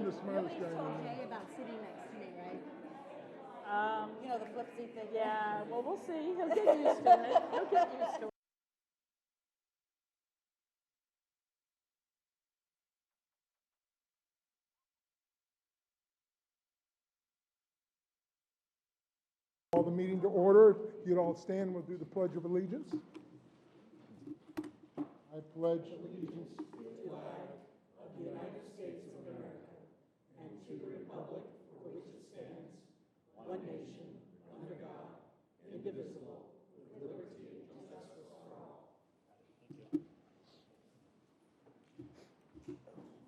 the smartest guy in the told room. Jay about sitting next to me, right? You know, the flipsy thing. Yeah, well, we'll see. He'll get used to it. He'll get used to it. Call the meeting to order. If you'd all stand, we'll do the Pledge of Allegiance. I pledge allegiance to the flag of the United States of America and to the republic for which it stands, one nation, under God, indivisible, with liberty and justice for all.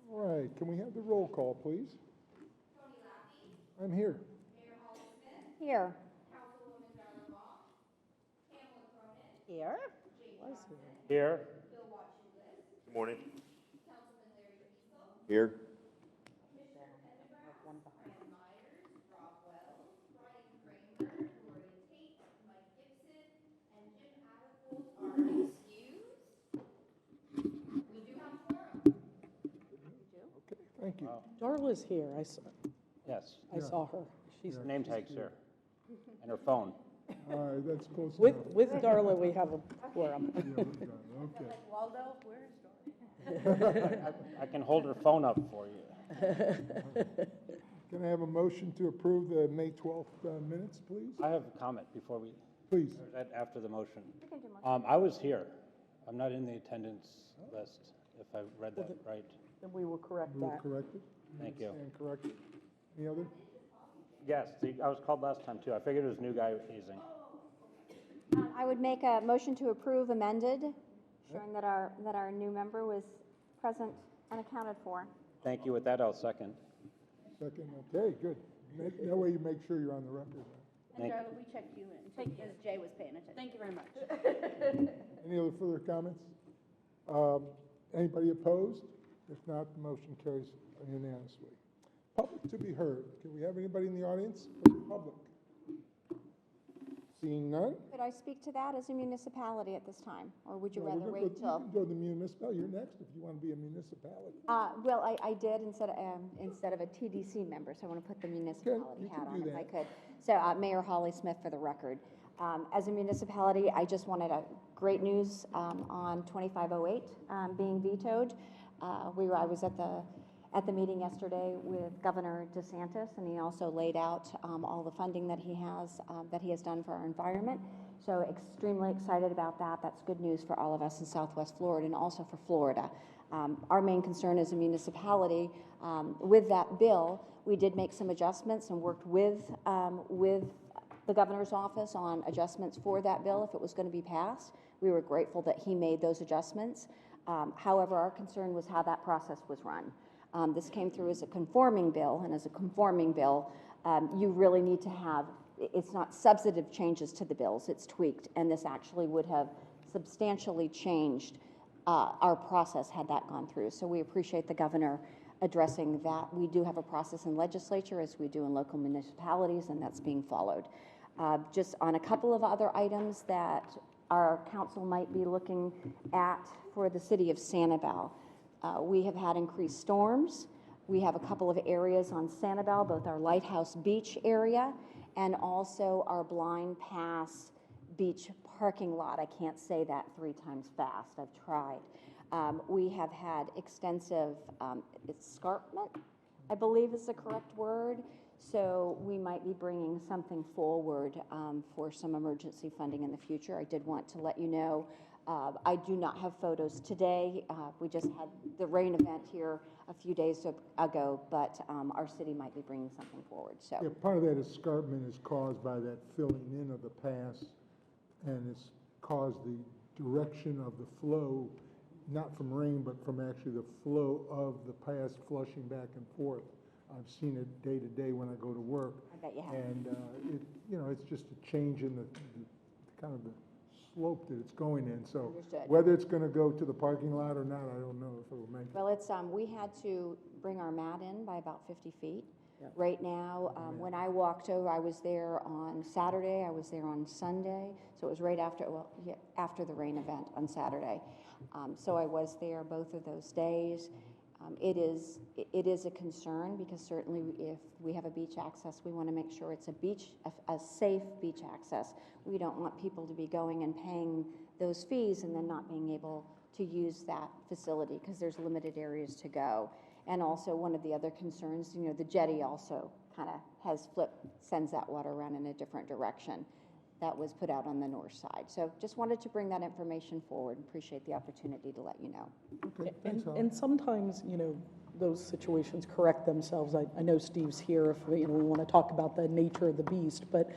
All right, can we have the roll call, please? Tony Laffey. I'm here. Mayor Holly Smith. Here. Councilwoman Darla Baum. Pamela Cronin. Here. Jay Was Johnson. Here. Bill Watchulis. Good morning. Councilman Larry Kiesel. Here. Commissioner Pendergrass. Fran Myers. Rob Wells. Brian Kramer. Gloria Tate. Mike Gibson. And Jim Aderholt are excused. We do have quorum. Okay, thank you. Darla's here. I saw Yes. her. She's Yeah. Name tag's here. And her phone. All right, that's close with enough. Darla. We have a quorum. Yeah, we're done. Okay. Like Waldo, where's Dory? I can hold her phone up for you. Can I have a motion to approve the May 12th minutes, please? I have a comment before we, Please. after the motion. I was here. I'm not in the attendance list, if I read that right. Then we will correct We will that. correct it. Thank you. And correct it. Any other? Yes, I was called last time too. I figured it was new guy hazing. I would make a motion to approve amended, showing that our new member was present and accounted for. Thank you. With that, I'll second. Second, okay, good. That way you make sure you're on the record. And Darla, we checked you in, because Jay was paying attention. Thank you very much. Any other further comments? Anybody opposed? If not, the motion carries unanimously. Public to be heard. Can we have anybody in the audience for the public? Seeing none? Could I speak to that as a municipality at this time, or would you No, rather we're wait gonna go- till? You can go to the municipality. You're next if you want to be a municipality. Well, I did instead of a TDC member, so I want to put the municipality you can hat on do if I that. could. So Mayor Holly Smith for the record. As a municipality, I just wanted great news on 2508 being vetoed. I was at the meeting yesterday with Governor DeSantis, and he also laid out all the funding that he has done for our environment. So extremely excited about that. That's good news for all of us in Southwest Florida and also for Florida. Our main concern as a municipality, with that bill, we did make some adjustments and worked with the governor's office on adjustments for that bill if it was going to be passed. We were grateful that he made those adjustments. However, our concern was how that process was run. This came through as a conforming bill, and as a conforming bill, you really need to have, it's not substantive changes to the bills, it's tweaked, and this actually would have substantially changed our process had that gone through. So we appreciate the governor addressing that. We do have a process in legislature, as we do in local municipalities, and that's being followed. Just on a couple of other items that our council might be looking at for the city of Sanibel. We have had increased storms. We have a couple of areas on Sanibel, both our Lighthouse Beach area and also our Blind Pass Beach parking lot. I can't say that 3 times fast. I've tried. We have had extensive escarpment, I believe is the correct word. So we might be bringing something forward for some emergency funding in the future. I did want to let you know. I do not have photos today. We just had the rain event here a few days ago, but our city might be bringing something forward. So Yeah, part of that escarpment is caused by that filling in of the pass, and it's caused the direction of the flow, not from rain, but from actually the flow of the pass flushing back and forth. I've seen it day to day when I go to work. I bet you have. And it's just a change in the kind of the slope that it's going in. So Understood. whether it's going to go to the parking lot or not, I don't know if it'll make it. Well, it's we had to bring our mat in by about 50 feet. Yep. Right now, when I walked over, I was there on Saturday, I was there on Sunday, so it was right after, after the rain event on Saturday. So I was there both of those days. It is a concern because certainly if we have a beach access, we want to make sure it's a safe beach access. We don't want people to be going and paying those fees and then not being able to use that facility because there's limited areas to go. And also one of the other concerns, the jetty also kind of sends that water around in a different direction. That was put out on the north side. So just wanted to bring that information forward. Appreciate the opportunity to let you know. Okay, thanks, Al. And sometimes, those situations correct themselves. I know Steve's here if, we want to talk about the nature of the beast, but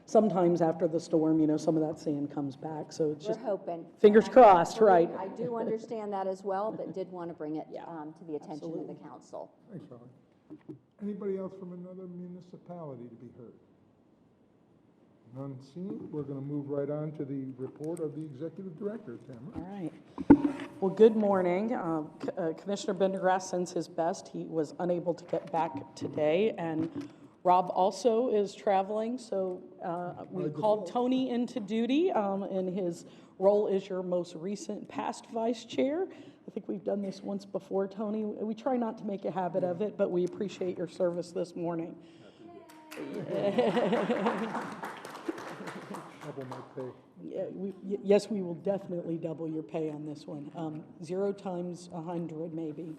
sometimes after the storm, some of that sand comes back, so it's We're just hoping. fingers crossed, right? I do understand that as well, but did want to bring it Yeah, to the attention of the council. Thanks, Ally. Anybody else from another municipality to be heard? None seen. We're going to move right on to the report of the executive director, Tamara. All right. Well, good morning. Commissioner Pendergrass sends his best. He was unable to get back today, and Rob also is traveling, so we called Tony into duty in his role as your most recent past vice chair. I think we've done this once before, Tony. We try not to make a habit of it, but we appreciate your service this morning. Double my pay. Yeah, yes, we will definitely double your pay on this one. 0 times 100, maybe.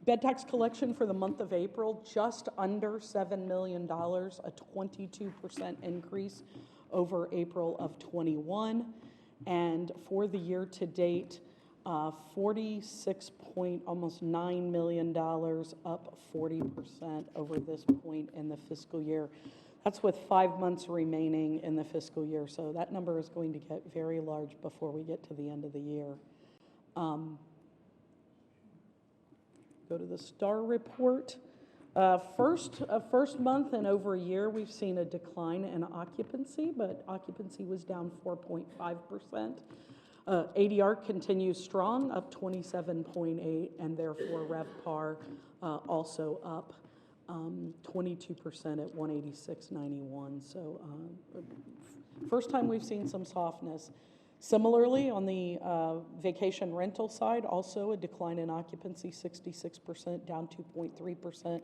Bed tax collection for the month of April, just under $7 million, a 22% increase over April of '21. And for the year to date, almost $9 million, up 40% over this point in the fiscal year. That's with 5 months remaining in the fiscal year, so that number is going to get very large before we get to the end of the year. Go to the STAR report. First month in over a year, we've seen a decline in occupancy, but occupancy was down 4.5%. ADR continues strong, up 27.8, and therefore RevPAR also up 22% at 186.91. So first time we've seen some softness. Similarly, on the vacation rental side, also a decline in occupancy, 66%, down 2.3%.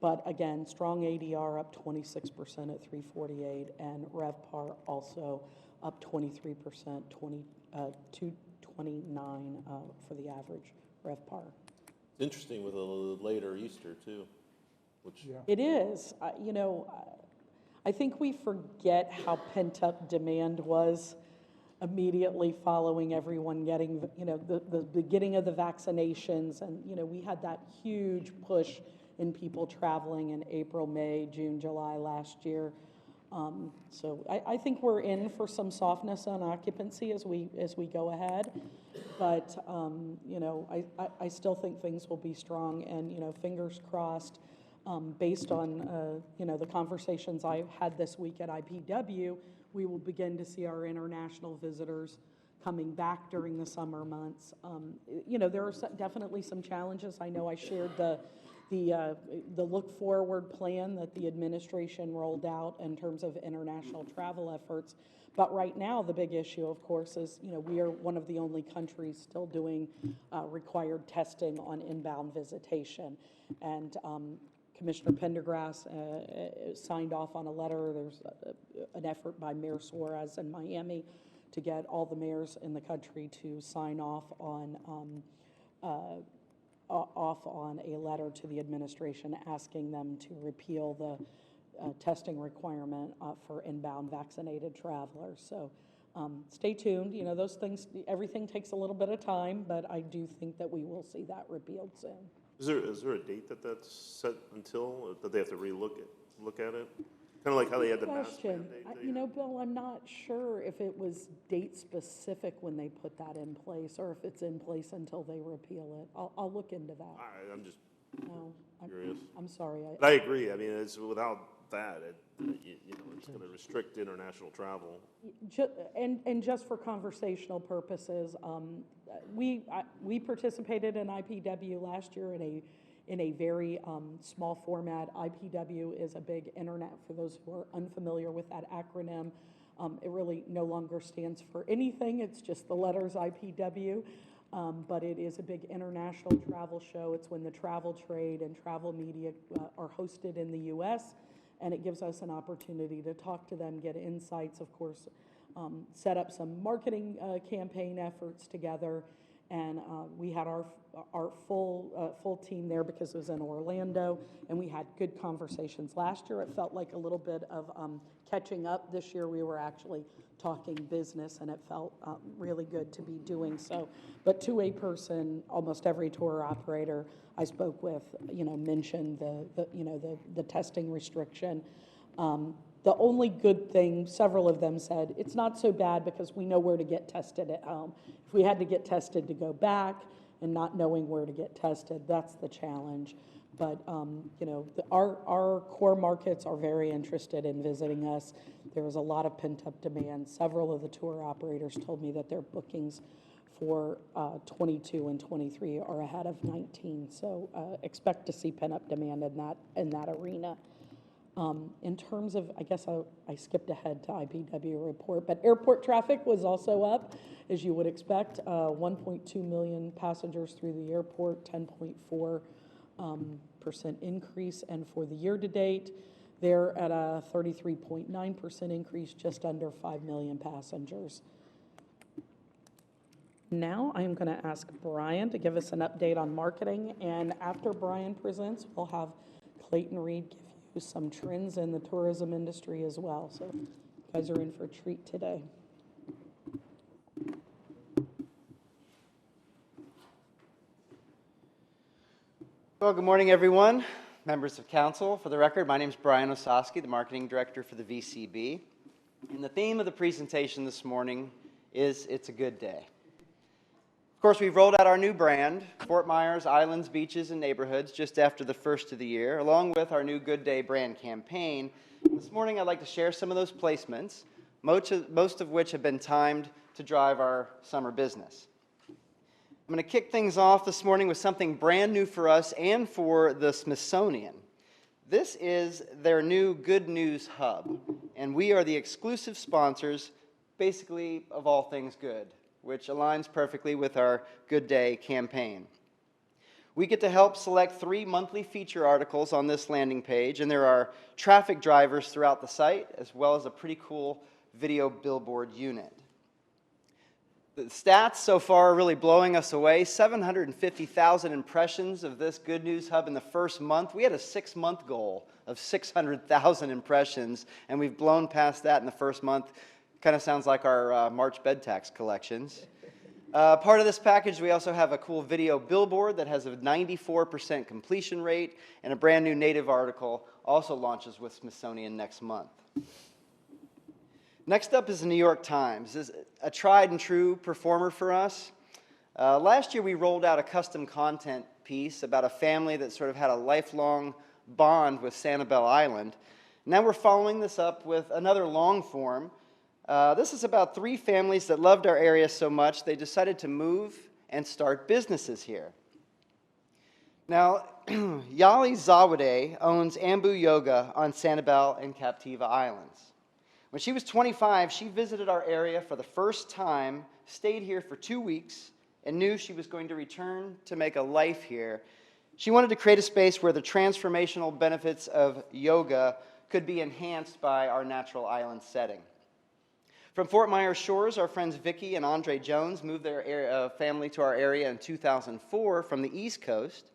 But again, strong ADR up 26% at 348, and RevPAR also up 23%, 229 for the average RevPAR. It's interesting with a later Easter too, which It is. I think we forget how pent-up demand was immediately following everyone getting, the beginning of the vaccinations. And, we had that huge push in people traveling in April, May, June, July last year. So I think we're in for some softness on occupancy as we go ahead. But, I still think things will be strong, and, fingers crossed, based on, the conversations I had this week at IPW, we will begin to see our international visitors coming back during the summer months. There are definitely some challenges. I know I shared the look forward plan that the administration rolled out in terms of international travel efforts. But right now, the big issue, of course, is, we are one of the only countries still doing required testing on inbound visitation. And Commissioner Pendergrass signed off on a letter. There's an effort by Mayor Suarez in Miami to get all the mayors in the country to sign off on a letter to the administration asking them to repeal the testing requirement for inbound vaccinated travelers. So stay tuned. Those things, everything takes a little bit of time, but I do think that we will see that repealed soon. is there a date that's set until that they have to look at it? Kind of like how they had the mask Question. mandate. Bill, I'm not sure if it was date specific when they put that in place, or if it's in place until they repeal it. I'll look into that. All right, I'm just No, curious. I'm sorry. But I agree. I mean, it's without that, it's going to restrict international travel. And just for conversational purposes, we participated in IPW last year in a very small format. IPW is a big internet, for those who are unfamiliar with that acronym. It really no longer stands for anything. It's just the letters IPW. but it is a big international travel show. It's when the travel trade and travel media are hosted in the U.S., and it gives us an opportunity to talk to them, get insights, of course, set up some marketing campaign efforts together, and we had our full team there because it was in Orlando, and we had good conversations. Last year, it felt like a little bit of catching up. This year, we were actually talking business, and it felt really good to be doing so. But to a person, almost every tour operator I spoke with, mentioned the testing restriction. The only good thing, several of them said, it's not so bad because we know where to get tested at home. If we had to get tested to go back and not knowing where to get tested, that's the challenge. But, our core markets are very interested in visiting us. There's a lot of pent-up demand. Several of the tour operators told me that their bookings for 22 and 23 are ahead of 19. So expect to see pent-up demand in that arena. In terms of, I guess I skipped ahead to IBW report, but airport traffic was also up, as you would expect. 1.2 million passengers through the airport, 10.4% increase, and for the year to date, they're at a 33.9% increase, just under 5 million passengers. Now I'm going to ask Brian to give us an update on marketing, and after Brian presents, we'll have Clayton Reed give you some trends in the tourism industry as well. So you guys are in for a treat today. Well, good morning, everyone. Members of council. For the record, my name is Brian Osowski, the marketing director for the VCB. And the theme of the presentation this morning is It's a Good Day. Of course, we've rolled out our new brand, Fort Myers Islands, Beaches, and Neighborhoods, just after the first of the year, along with our new Good Day brand campaign. This morning, I'd like to share some of those placements, most of which have been timed to drive our summer business. I'm going to kick things off this morning with something brand new for us and for the Smithsonian. This is their new Good News Hub, and we are the exclusive sponsors, basically, of all things good, which aligns perfectly with our Good Day campaign. We get to help select 3 monthly feature articles on this landing page, and there are traffic drivers throughout the site, as well as a pretty cool video billboard unit. The stats so far are really blowing us away. 750,000 impressions of this Good News Hub in the first month. We had a 6-month goal of 600,000 impressions, and we've blown past that in the first month. Kind of sounds like our March bed tax collections. Part of this package, we also have a cool video billboard that has a 94% completion rate, and a brand new native article also launches with Smithsonian next month. Next up is the New York Times. This is a tried and true performer for us. Last year we rolled out a custom content piece about a family that sort of had a lifelong bond with Sanibel Island. Now we're following this up with another long form. This is about 3 families that loved our area so much they decided to move and start businesses here. Now, Yali Zawade owns Ambu Yoga on Sanibel and Captiva Islands. When she was 25, she visited our area for the first time, stayed here for 2 weeks, and knew she was going to return to make a life here. She wanted to create a space where the transformational benefits of yoga could be enhanced by our natural island setting. From Fort Myers Shores, our friends Vicki and Andre Jones moved their family to our area in 2004 from the East Coast.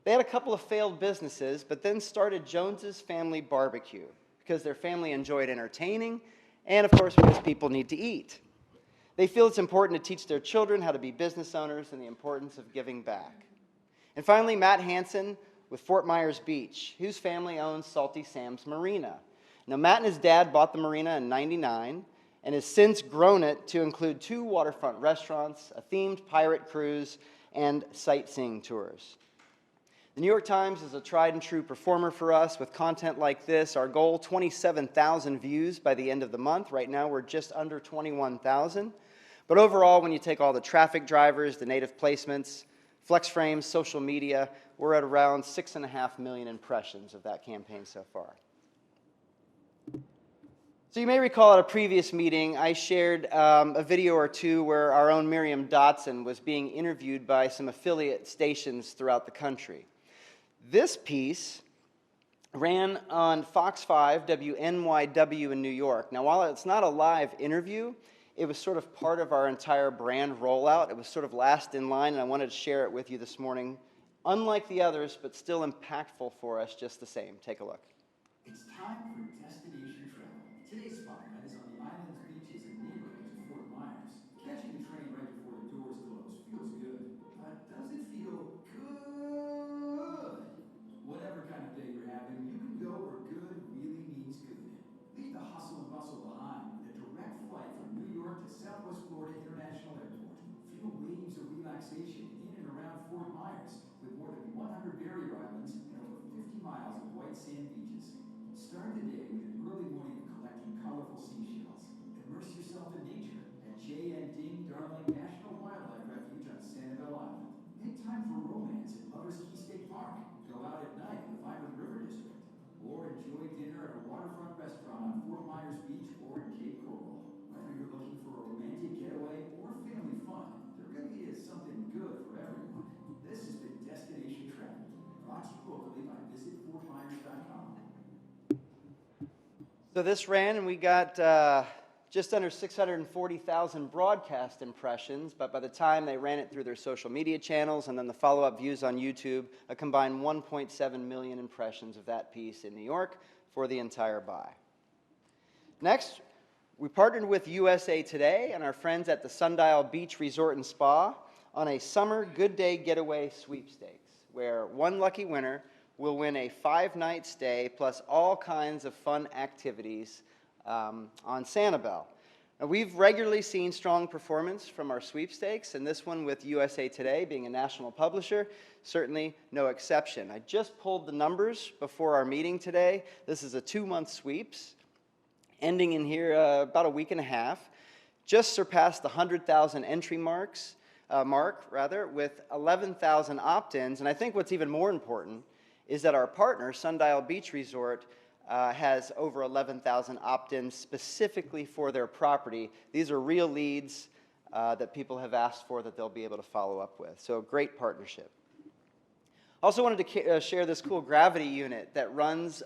They had a couple of failed businesses, but then started Jones's Family Barbecue, because their family enjoyed entertaining, and of course, because people need to eat. They feel it's important to teach their children how to be business owners and the importance of giving back. And finally, Matt Hansen with Fort Myers Beach, whose family owns Salty Sam's Marina. Now, Matt and his dad bought the marina in '99, and has since grown it to include 2 waterfront restaurants, a themed pirate cruise, and sightseeing tours. The New York Times is a tried and true performer for us with content like this. Our goal, 27,000 views by the end of the month. Right now, we're just under 21,000. But overall, when you take all the traffic drivers, the native placements, flex frames, social media, we're at around 6.5 million impressions of that campaign so far. So you may recall at a previous meeting, I shared a video or two where our own Miriam Dotson was being interviewed by some affiliate stations throughout the country. This piece ran on Fox 5 WNYW in New York. Now, while it's not a live interview, it was sort of part of our entire brand rollout. It was sort of last in line, and I wanted to share it with you this morning. Unlike the others, but still impactful for us just the same. Take a look. It's time for destination travel. Today's spotlight is on the islands, beaches, and neighborhoods of Fort Myers. Catching the train right before the doors close feels good, but does it feel good? Whatever kind of day you're having, you can go where good really means good. Leave the hustle and bustle behind with a direct flight from New York to Southwest Florida International Airport. Feel waves of relaxation in and around Fort Myers with more than 100 barrier islands and over 50 miles of white sand beaches. Start the day with an early morning of collecting colorful seashells. Immerse yourself in nature at J.N. Ding Darling National Wildlife Refuge on Sanibel Island. Make time for romance at Lover's Key State Park. Go out at night in the vibrant River District. Or enjoy dinner at a waterfront restaurant on Fort Myers Beach or in Cape Coral. Whether you're looking for a romantic getaway or family fun, there really is something good for everyone. This has been Destination Travel, brought to you locally by visitfortmyers.com. So this ran, and we got just under 640,000 broadcast impressions, but by the time they ran it through their social media channels and then the follow-up views on YouTube, a combined 1.7 million impressions of that piece in New York for the entire buy. Next, we partnered with USA Today and our friends at the Sundial Beach Resort and Spa on a summer good day getaway sweepstakes, where one lucky winner will win a 5-night stay plus all kinds of fun activities on Sanibel. Now, we've regularly seen strong performance from our sweepstakes, and this one with USA Today being a national publisher, certainly no exception. I just pulled the numbers before our meeting today. This is a 2-month sweeps, ending in here about a week and a half. Just surpassed the 100,000 entry mark, with 11,000 opt-ins, and I think what's even more important is that our partner, Sundial Beach Resort, has over 11,000 opt-ins specifically for their property. These are real leads that people have asked for that they'll be able to follow up with. So a great partnership. Also wanted to share this cool gravity unit that runs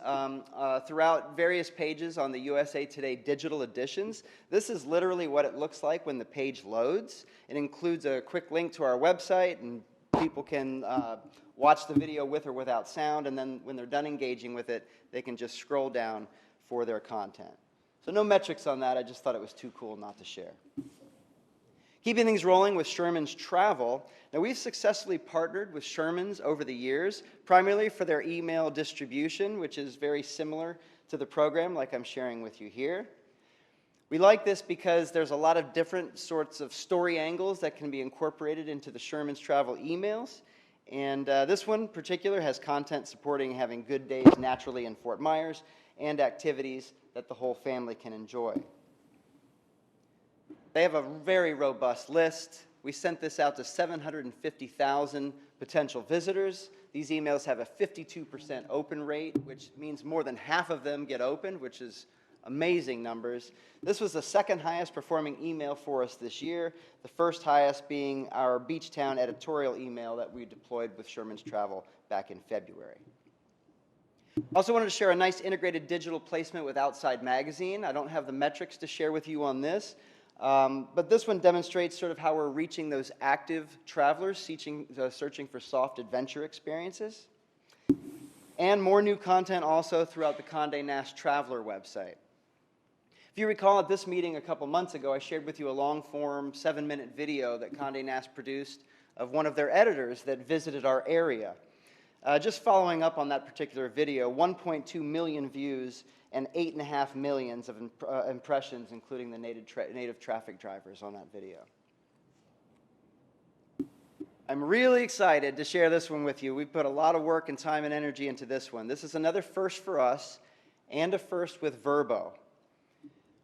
throughout various pages on the USA Today digital editions. This is literally what it looks like when the page loads. It includes a quick link to our website, and people can watch the video with or without sound, and then when they're done engaging with it, they can just scroll down for their content. So no metrics on that, I just thought it was too cool not to share. Keeping things rolling with Sherman's Travel. Now, we've successfully partnered with Sherman's over the years, primarily for their email distribution, which is very similar to the program like I'm sharing with you here. We like this because there's a lot of different sorts of story angles that can be incorporated into the Sherman's Travel emails. And this one in particular has content supporting having good days naturally in Fort Myers and activities that the whole family can enjoy. They have a very robust list. We sent this out to 750,000 potential visitors. These emails have a 52% open rate, which means more than half of them get opened, which is amazing numbers. This was the second highest performing email for us this year, the first highest being our Beach Town editorial email that we deployed with Sherman's Travel back in February. Also wanted to share a nice integrated digital placement with Outside Magazine. I don't have the metrics to share with you on this, but this one demonstrates sort of how we're reaching those active travelers searching for soft adventure experiences. And more new content also throughout the Condé Nast Traveler website. If you recall at this meeting a couple months ago, I shared with you a long-form 7-minute video that Condé Nast produced of one of their editors that visited our area. Just following up on that particular video, 1.2 million views and 8.5 million of impressions, including the native traffic drivers on that video. I'm really excited to share this one with you. We put a lot of work and time and energy into this one. This is another first for us and a first with Vrbo.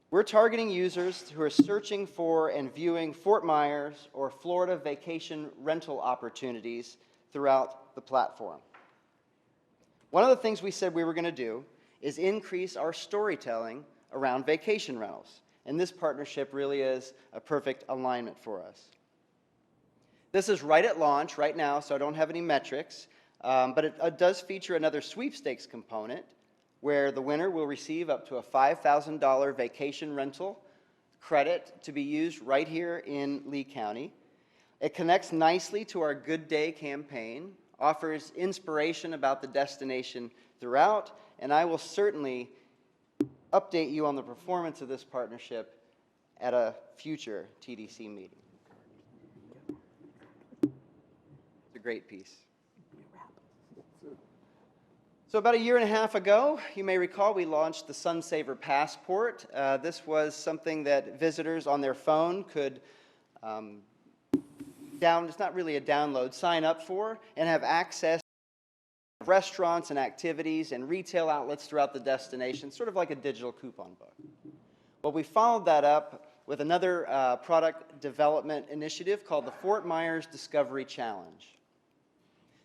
We're targeting users who are searching for and viewing Fort Myers or Florida vacation rental opportunities throughout the platform. One of the things we said we were going to do is increase our storytelling around vacation rentals. And this partnership really is a perfect alignment for us. This is right at launch right now, so I don't have any metrics, but it does feature another sweepstakes component where the winner will receive up to a $5,000 vacation rental credit to be used right here in Lee County. It connects nicely to our Good Day campaign, offers inspiration about the destination throughout, and I will certainly update you on the performance of this partnership at a future TDC meeting. It's a great piece. So about a year and a half ago, you may recall, we launched the Sunsaver Passport. This was something that visitors on their phone could it's not really a download, sign up for and have access to restaurants and activities and retail outlets throughout the destination, sort of like a digital coupon book. Well, we followed that up with another product development initiative called the Fort Myers Discovery Challenge.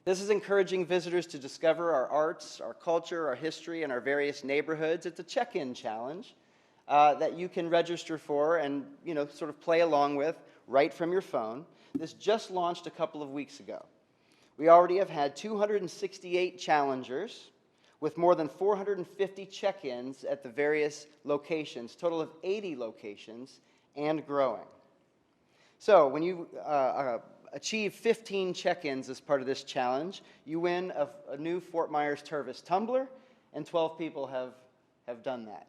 This is encouraging visitors to discover our arts, our culture, our history, and our various neighborhoods. It's a check-in challenge that you can register for and sort of play along with right from your phone. This just launched a couple of weeks ago. We already have had 268 challengers with more than 450 check-ins at the various locations, total of 80 locations, and growing. So when you achieve 15 check-ins as part of this challenge, you win a new Fort Myers Tervis tumbler, and 12 people have done that.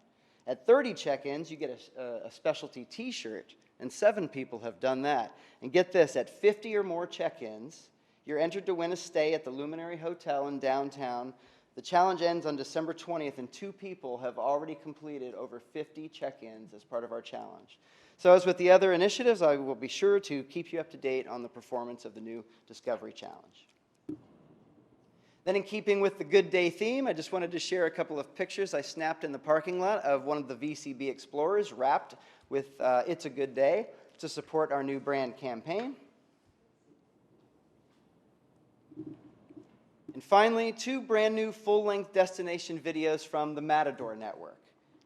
At 30 check-ins, you get a specialty t-shirt, and 7 people have done that. And get this, at 50 or more check-ins, you're entered to win a stay at the Luminary Hotel in downtown. The challenge ends on December 20th, and 2 people have already completed over 50 check-ins as part of our challenge. So as with the other initiatives, I will be sure to keep you up to date on the performance of the new Discovery Challenge. Then in keeping with the Good Day theme, I just wanted to share a couple of pictures I snapped in the parking lot of one of the VCB Explorers wrapped with It's a Good Day to support our new brand campaign. And finally, 2 brand new full-length destination videos from the Matador Network.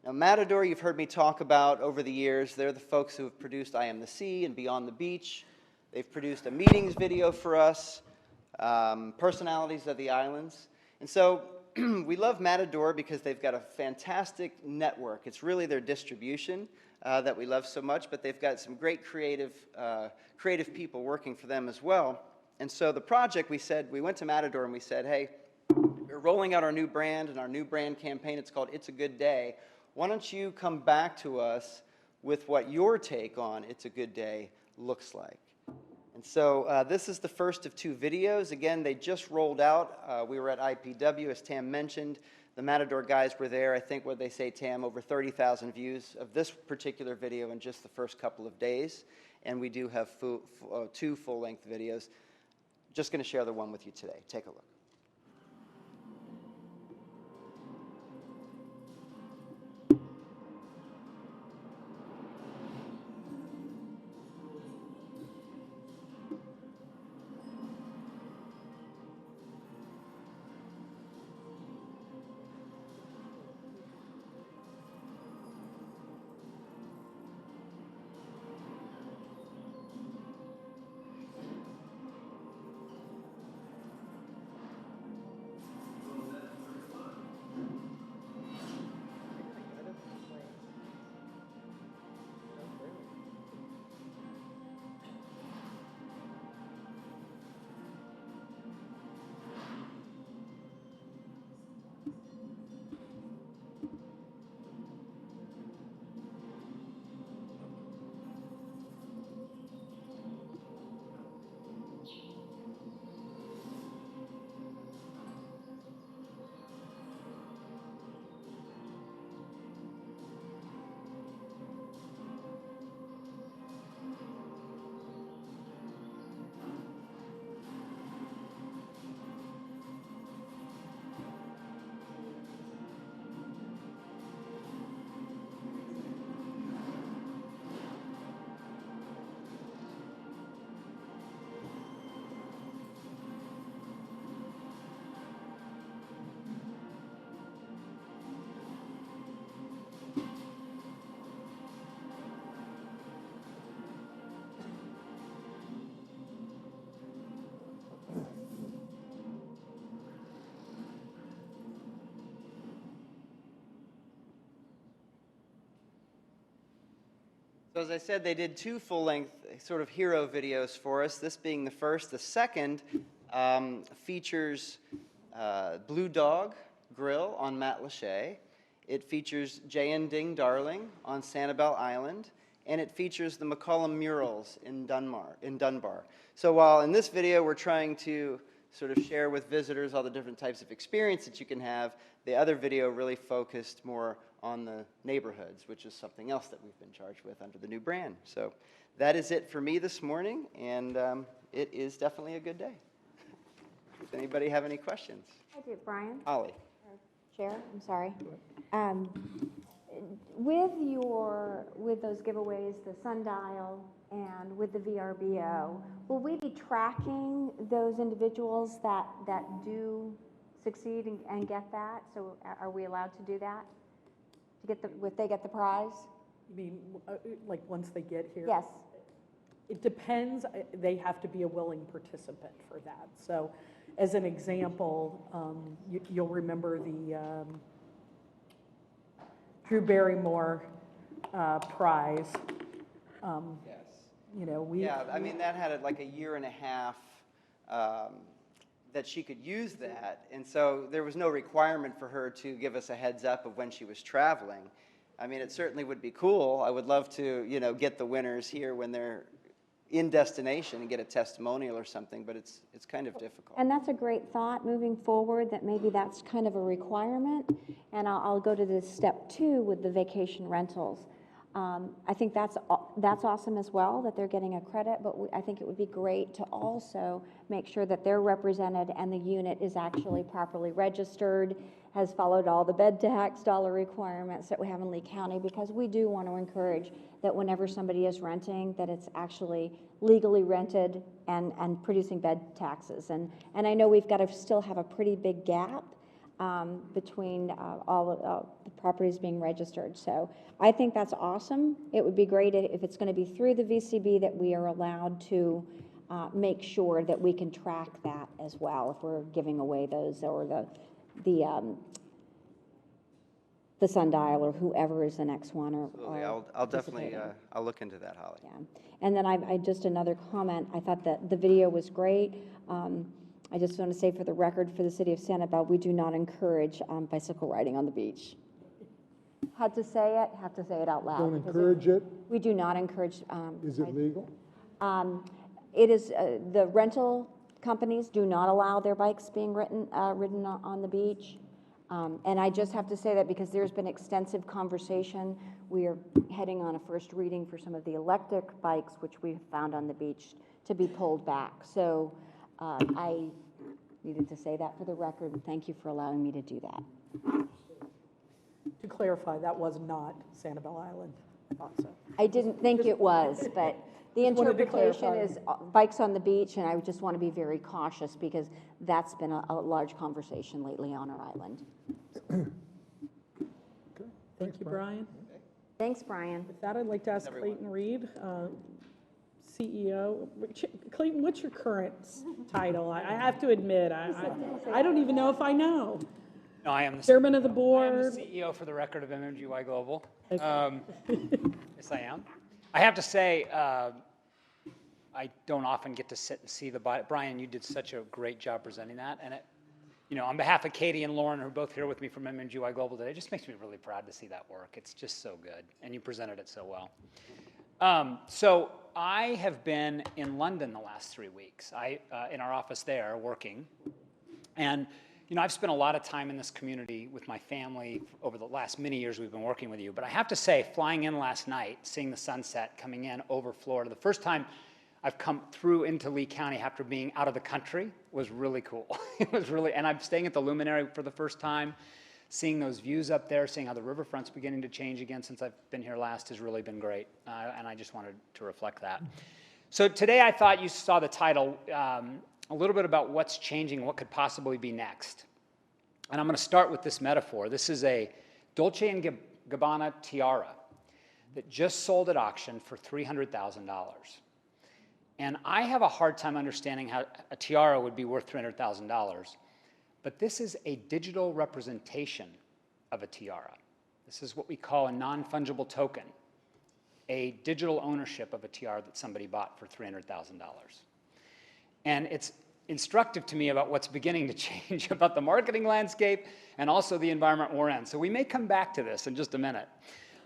Now, Matador, you've heard me talk about over the years. They're the folks who have produced I Am the Sea and Beyond the Beach. They've produced a meetings video for us, Personalities of the Islands. And so we love Matador because they've got a fantastic network. It's really their distribution that we love so much, but they've got some great creative people working for them as well. And so the project, we went to Matador and we said, hey, we're rolling out our new brand and our new brand campaign. It's called It's a Good Day. Why don't you come back to us with what your take on It's a Good Day looks like? And so this is the first of 2 videos. Again, they just rolled out. We were at IPW, as Tam mentioned. The Matador guys were there. I think what they say, Tam, over 30,000 views of this particular video in just the first couple of days. And we do have 2 full-length videos. Just going to share the one with you today. Take a look. So as I said, they did 2 full-length sort of hero videos for us, this being the first. The second features Blue Dog Grill on Matlacha. It features Jay and Ding Darling on Sanibel Island, and it features the McCollum Murals in Dunbar. So while in this video we're trying to sort of share with visitors all the different types of experience that you can have, the other video really focused more on the neighborhoods, which is something else that we've been charged with under the new brand. So that is it for me this morning, and it is definitely a good day. Does anybody have any questions? I do, Brian. Holly. Chair, I'm sorry. With those giveaways, the sundial and with the VRBO, will we be tracking those individuals that do succeed and get that? So are we allowed to do that? To get if they get the prize? You mean, like, once they get here? Yes. It depends. They have to be a willing participant for that. So, as an example, you'll remember the Drew Barrymore prize. Yes. You know, Yeah, I mean, that had like a year and a half that she could use that, and so there was no requirement for her to give us a heads up of when she was traveling. I mean, it certainly would be cool. I would love to, you know, get the winners here when they're in destination and get a testimonial or something, but it's kind of difficult. And that's a great thought moving forward, that maybe that's kind of a requirement. And I'll go to this step 2 with the vacation rentals. I think that's awesome as well, that they're getting a credit, but I think it would be great to also make sure that they're represented and the unit is actually properly registered, has followed all the bed tax dollar requirements that we have in Lee County, because we do want to encourage that whenever somebody is renting, that it's actually legally rented and producing bed taxes. And I know we've got to still have a pretty big gap between all of the properties being registered. So I think that's awesome. It would be great if it's going to be through the VCB that we are allowed to make sure that we can track that as well if we're giving away those, or the sundial, or whoever is the next one. Absolutely. I'll definitely I'll look into that, Holly. Yeah. And then I just another comment. I thought that the video was great. I just want to say for the record, for the city of Sanibel, we do not encourage bicycle riding on the beach. Had to say it, have to say it out loud. Don't encourage it? We do not encourage. Is it legal? It is, the rental companies do not allow their bikes being ridden on the beach. And I just have to say that because there's been extensive conversation. We are heading on a first reading for some of the electric bikes, which we've found on the beach, to be pulled back. So I needed to say that for the record, and thank you for allowing me to do that. To clarify, that was not Sanibel Island. I thought so. I didn't think it was, but the Just wanted to interpretation clarify. is bikes on the beach, and I just want to be very cautious because that's been a large conversation lately on our island. Okay. Thank you, Brian. Thanks, Brian. With that, I'd like to ask Clayton Reed, CEO. Clayton, what's your current title? I have to admit, I don't even know if I know. No, I am the Chairman of the I am board. the CEO, for the record, of MMGY Global. Yes, I am. I have to say, I don't often get to sit and see Brian, you did such a great job presenting that. And you know, on behalf of Katie and Lauren, who are both here with me from MMGY Global today, it just makes me really proud to see that work. It's just so good, and you presented it so well. So I have been in London the last 3 weeks. In our office there, working. And you know, I've spent a lot of time in this community with my family over the last many years we've been working with you. But I have to say, flying in last night, seeing the sunset coming in over Florida, the first time I've come through into Lee County after being out of the country was really cool. It was really, and I'm staying at the Luminary for the first time, seeing those views up there, seeing how the riverfront's beginning to change again since I've been here last has really been great. And I just wanted to reflect that. So today I thought you saw the title, a little bit about what's changing, what could possibly be next. And I'm going to start with this metaphor. This is a Dolce & Gabbana tiara that just sold at auction for $300,000. And I have a hard time understanding how a tiara would be worth $300,000. But this is a digital representation of a tiara. This is what we call a non-fungible token, a digital ownership of a tiara that somebody bought for $300,000. And it's instructive to me about what's beginning to change about the marketing landscape and also the environment we're in. So we may come back to this in just a minute.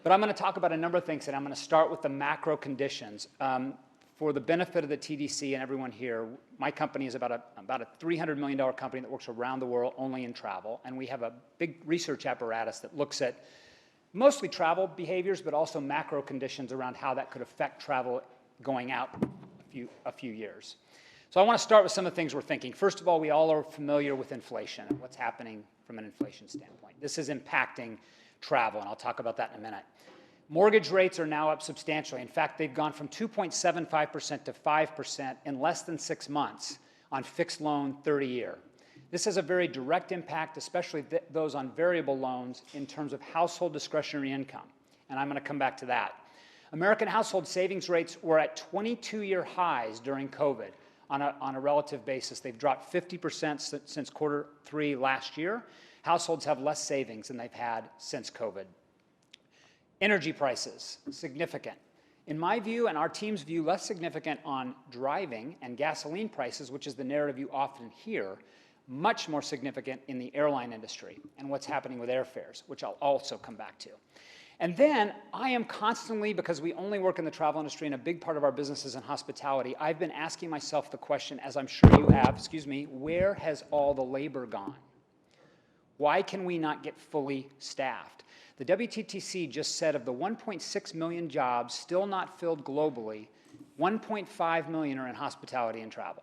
But I'm going to talk about a number of things, and I'm going to start with the macro conditions. For the benefit of the TDC and everyone here, my company is about a $300 million company that works around the world only in travel, and we have a big research apparatus that looks at mostly travel behaviors, but also macro conditions around how that could affect travel going out a few years. So I want to start with some of the things we're thinking. First of all, we all are familiar with inflation and what's happening from an inflation standpoint. This is impacting travel, and I'll talk about that in a minute. Mortgage rates are now up substantially. In fact, they've gone from 2.75% to 5% in less than 6 months on fixed loan 30-year. This has a very direct impact, especially those on variable loans, in terms of household discretionary income. And I'm going to come back to that. American household savings rates were at 22-year highs during COVID on a relative basis. They've dropped 50% since Q3 last year. Households have less savings than they've had since COVID. Energy prices, significant. In my view and our team's view, less significant on driving and gasoline prices, which is the narrative you often hear, much more significant in the airline industry and what's happening with airfares, which I'll also come back to. And then I am constantly, because we only work in the travel industry and a big part of our business is in hospitality, I've been asking myself the question, as I'm sure you have, where has all the labor gone? Why can we not get fully staffed? The WTTC just said of the 1.6 million jobs still not filled globally, 1.5 million are in hospitality and travel,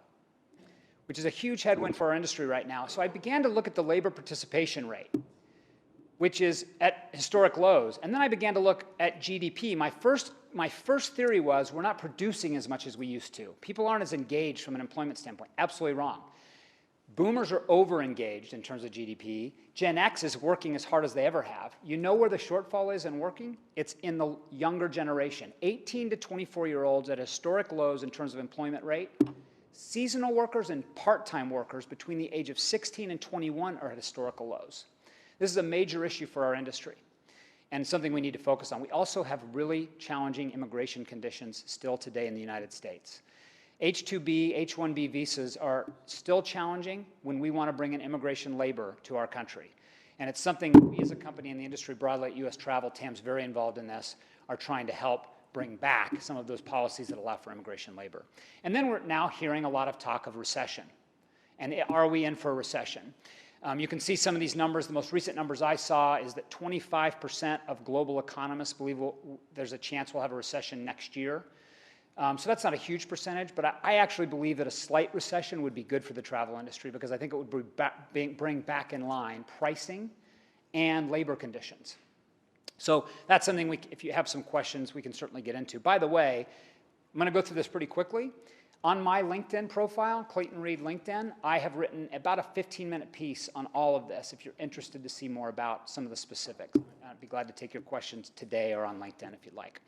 which is a huge headwind for our industry right now. So I began to look at the labor participation rate, which is at historic lows. And then I began to look at GDP. My first theory was we're not producing as much as we used to. People aren't as engaged from an employment standpoint. Absolutely wrong. Boomers are over-engaged in terms of GDP. Gen X is working as hard as they ever have. You know where the shortfall is in working? It's in the younger generation. 18 to 24-year-olds at historic lows in terms of employment rate. Seasonal workers and part-time workers between the age of 16 and 21 are at historical lows. This is a major issue for our industry and something we need to focus on. We also have really challenging immigration conditions still today in the United States. H-2B, H-1B visas are still challenging when we want to bring in immigration labor to our country. And it's something we as a company in the industry broadly at U.S. Travel, Tam's very involved in this, are trying to help bring back some of those policies that allow for immigration labor. And then we're now hearing a lot of talk of recession. And are we in for a recession? You can see some of these numbers. The most recent numbers I saw is that 25% of global economists believe there's a chance we'll have a recession next year. So that's not a huge percentage, but I actually believe that a slight recession would be good for the travel industry because I think it would bring back in line pricing and labor conditions. So that's something if you have some questions, we can certainly get into. By the way, I'm going to go through this pretty quickly. On my LinkedIn profile, Clayton Reed LinkedIn, I have written about a 15-minute piece on all of this if you're interested to see more about some of the specifics. I'd be glad to take your questions today or on LinkedIn if you'd like.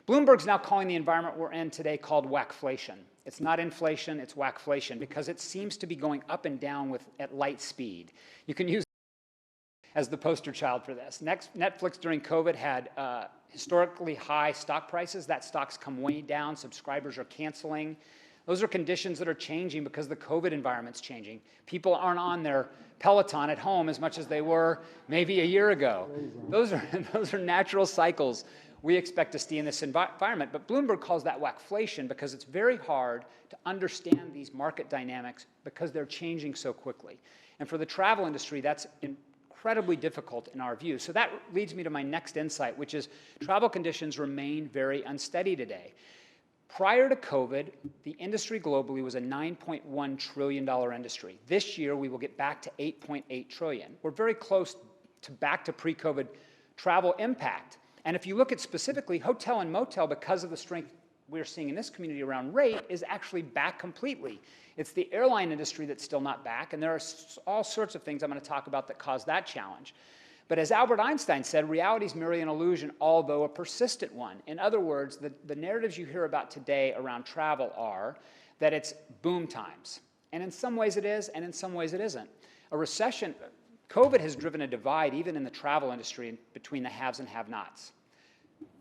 Bloomberg's now calling the environment we're in today called whackflation. It's not inflation, it's whackflation because it seems to be going up and down at light speed. You can use as the poster child for this. Netflix during COVID had historically high stock prices. That stock's come way down. Subscribers are canceling. Those are conditions that are changing because the COVID environment's changing. People aren't on their Peloton at home as much as they were maybe a year ago. Those are natural cycles we expect to see in this environment. But Bloomberg calls that whackflation because it's very hard to understand these market dynamics because they're changing so quickly. And for the travel industry, that's incredibly difficult in our view. So that leads me to my next insight, which is travel conditions remain very unsteady today. Prior to COVID, the industry globally was a $9.1 trillion industry. This year, we will get back to $8.8 trillion. We're very close to back to pre-COVID travel impact. And if you look at specifically hotel and motel, because of the strength we're seeing in this community around rate, is actually back completely. It's the airline industry that's still not back, and there are all sorts of things I'm going to talk about that cause that challenge. But as Albert Einstein said, reality is merely an illusion, although a persistent one. In other words, the narratives you hear about today around travel are that it's boom times. And in some ways it is, and in some ways it isn't. A recession, COVID has driven a divide even in the travel industry between the haves and have-nots.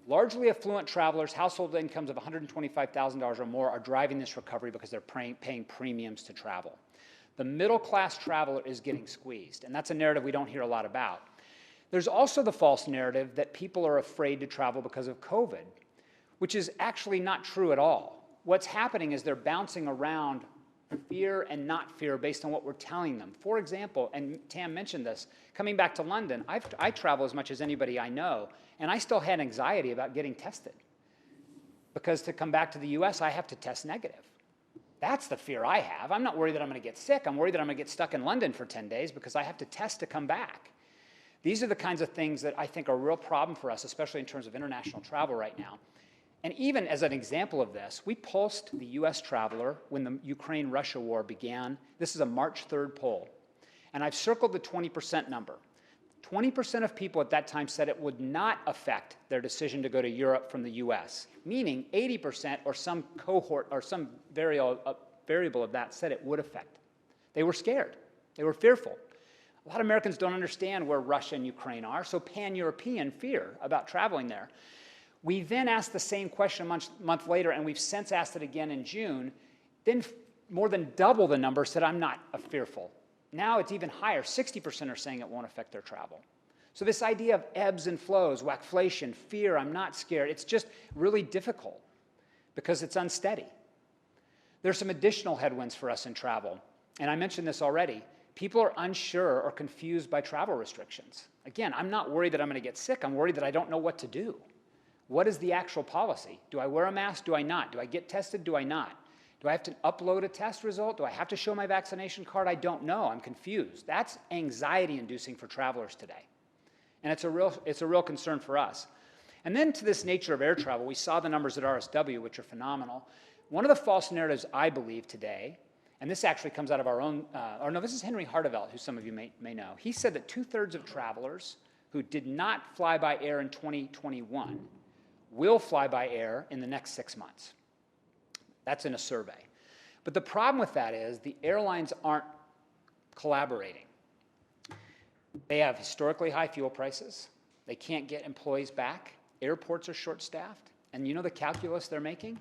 Largely affluent travelers, household incomes of $125,000 or more, are driving this recovery because they're paying premiums to travel. The middle-class traveler is getting squeezed, and that's a narrative we don't hear a lot about. There's also the false narrative that people are afraid to travel because of COVID, which is actually not true at all. What's happening is they're bouncing around fear and not fear based on what we're telling them. For example, and Tam mentioned this, coming back to London, I travel as much as anybody I know, and I still had anxiety about getting tested. Because to come back to the US, I have to test negative. That's the fear I have. I'm not worried that I'm going to get sick. I'm worried that I'm going to get stuck in London for 10 days because I have to test to come back. These are the kinds of things that I think are a real problem for us, especially in terms of international travel right now. And even as an example of this, we pulsed the US traveler when the Ukraine-Russia war began. This is a March 3rd poll. And I've circled the 20% number. 20% of people at that time said it would not affect their decision to go to Europe from the US, meaning 80% or some cohort or some variable of that said it would affect. They were scared. They were fearful. A lot of Americans don't understand where Russia and Ukraine are, so pan-European fear about traveling there. We then asked the same question a month later, and we've since asked it again in June. Then more than double the number said, I'm not fearful. Now it's even higher. 60% are saying it won't affect their travel. So this idea of ebbs and flows, whackflation, fear, I'm not scared, it's just really difficult because it's unsteady. There's some additional headwinds for us in travel, and I mentioned this already. People are unsure or confused by travel restrictions. Again, I'm not worried that I'm going to get sick. I'm worried that I don't know what to do. What is the actual policy? Do I wear a mask? Do I not? Do I get tested? Do I not? Do I have to upload a test result? Do I have to show my vaccination card? I don't know. I'm confused. That's anxiety-inducing for travelers today. And it's a real concern for us. And then to this nature of air travel, we saw the numbers at RSW, which are phenomenal. One of the false narratives, I believe, today, and this actually comes out of our own, this is Henry Hartevelt, who some of you may know. He said that 2/3 of travelers who did not fly by air in 2021 will fly by air in the next 6 months. That's in a survey. But the problem with that is the airlines aren't collaborating. They have historically high fuel prices. They can't get employees back. Airports are short-staffed. And you know the calculus they're making?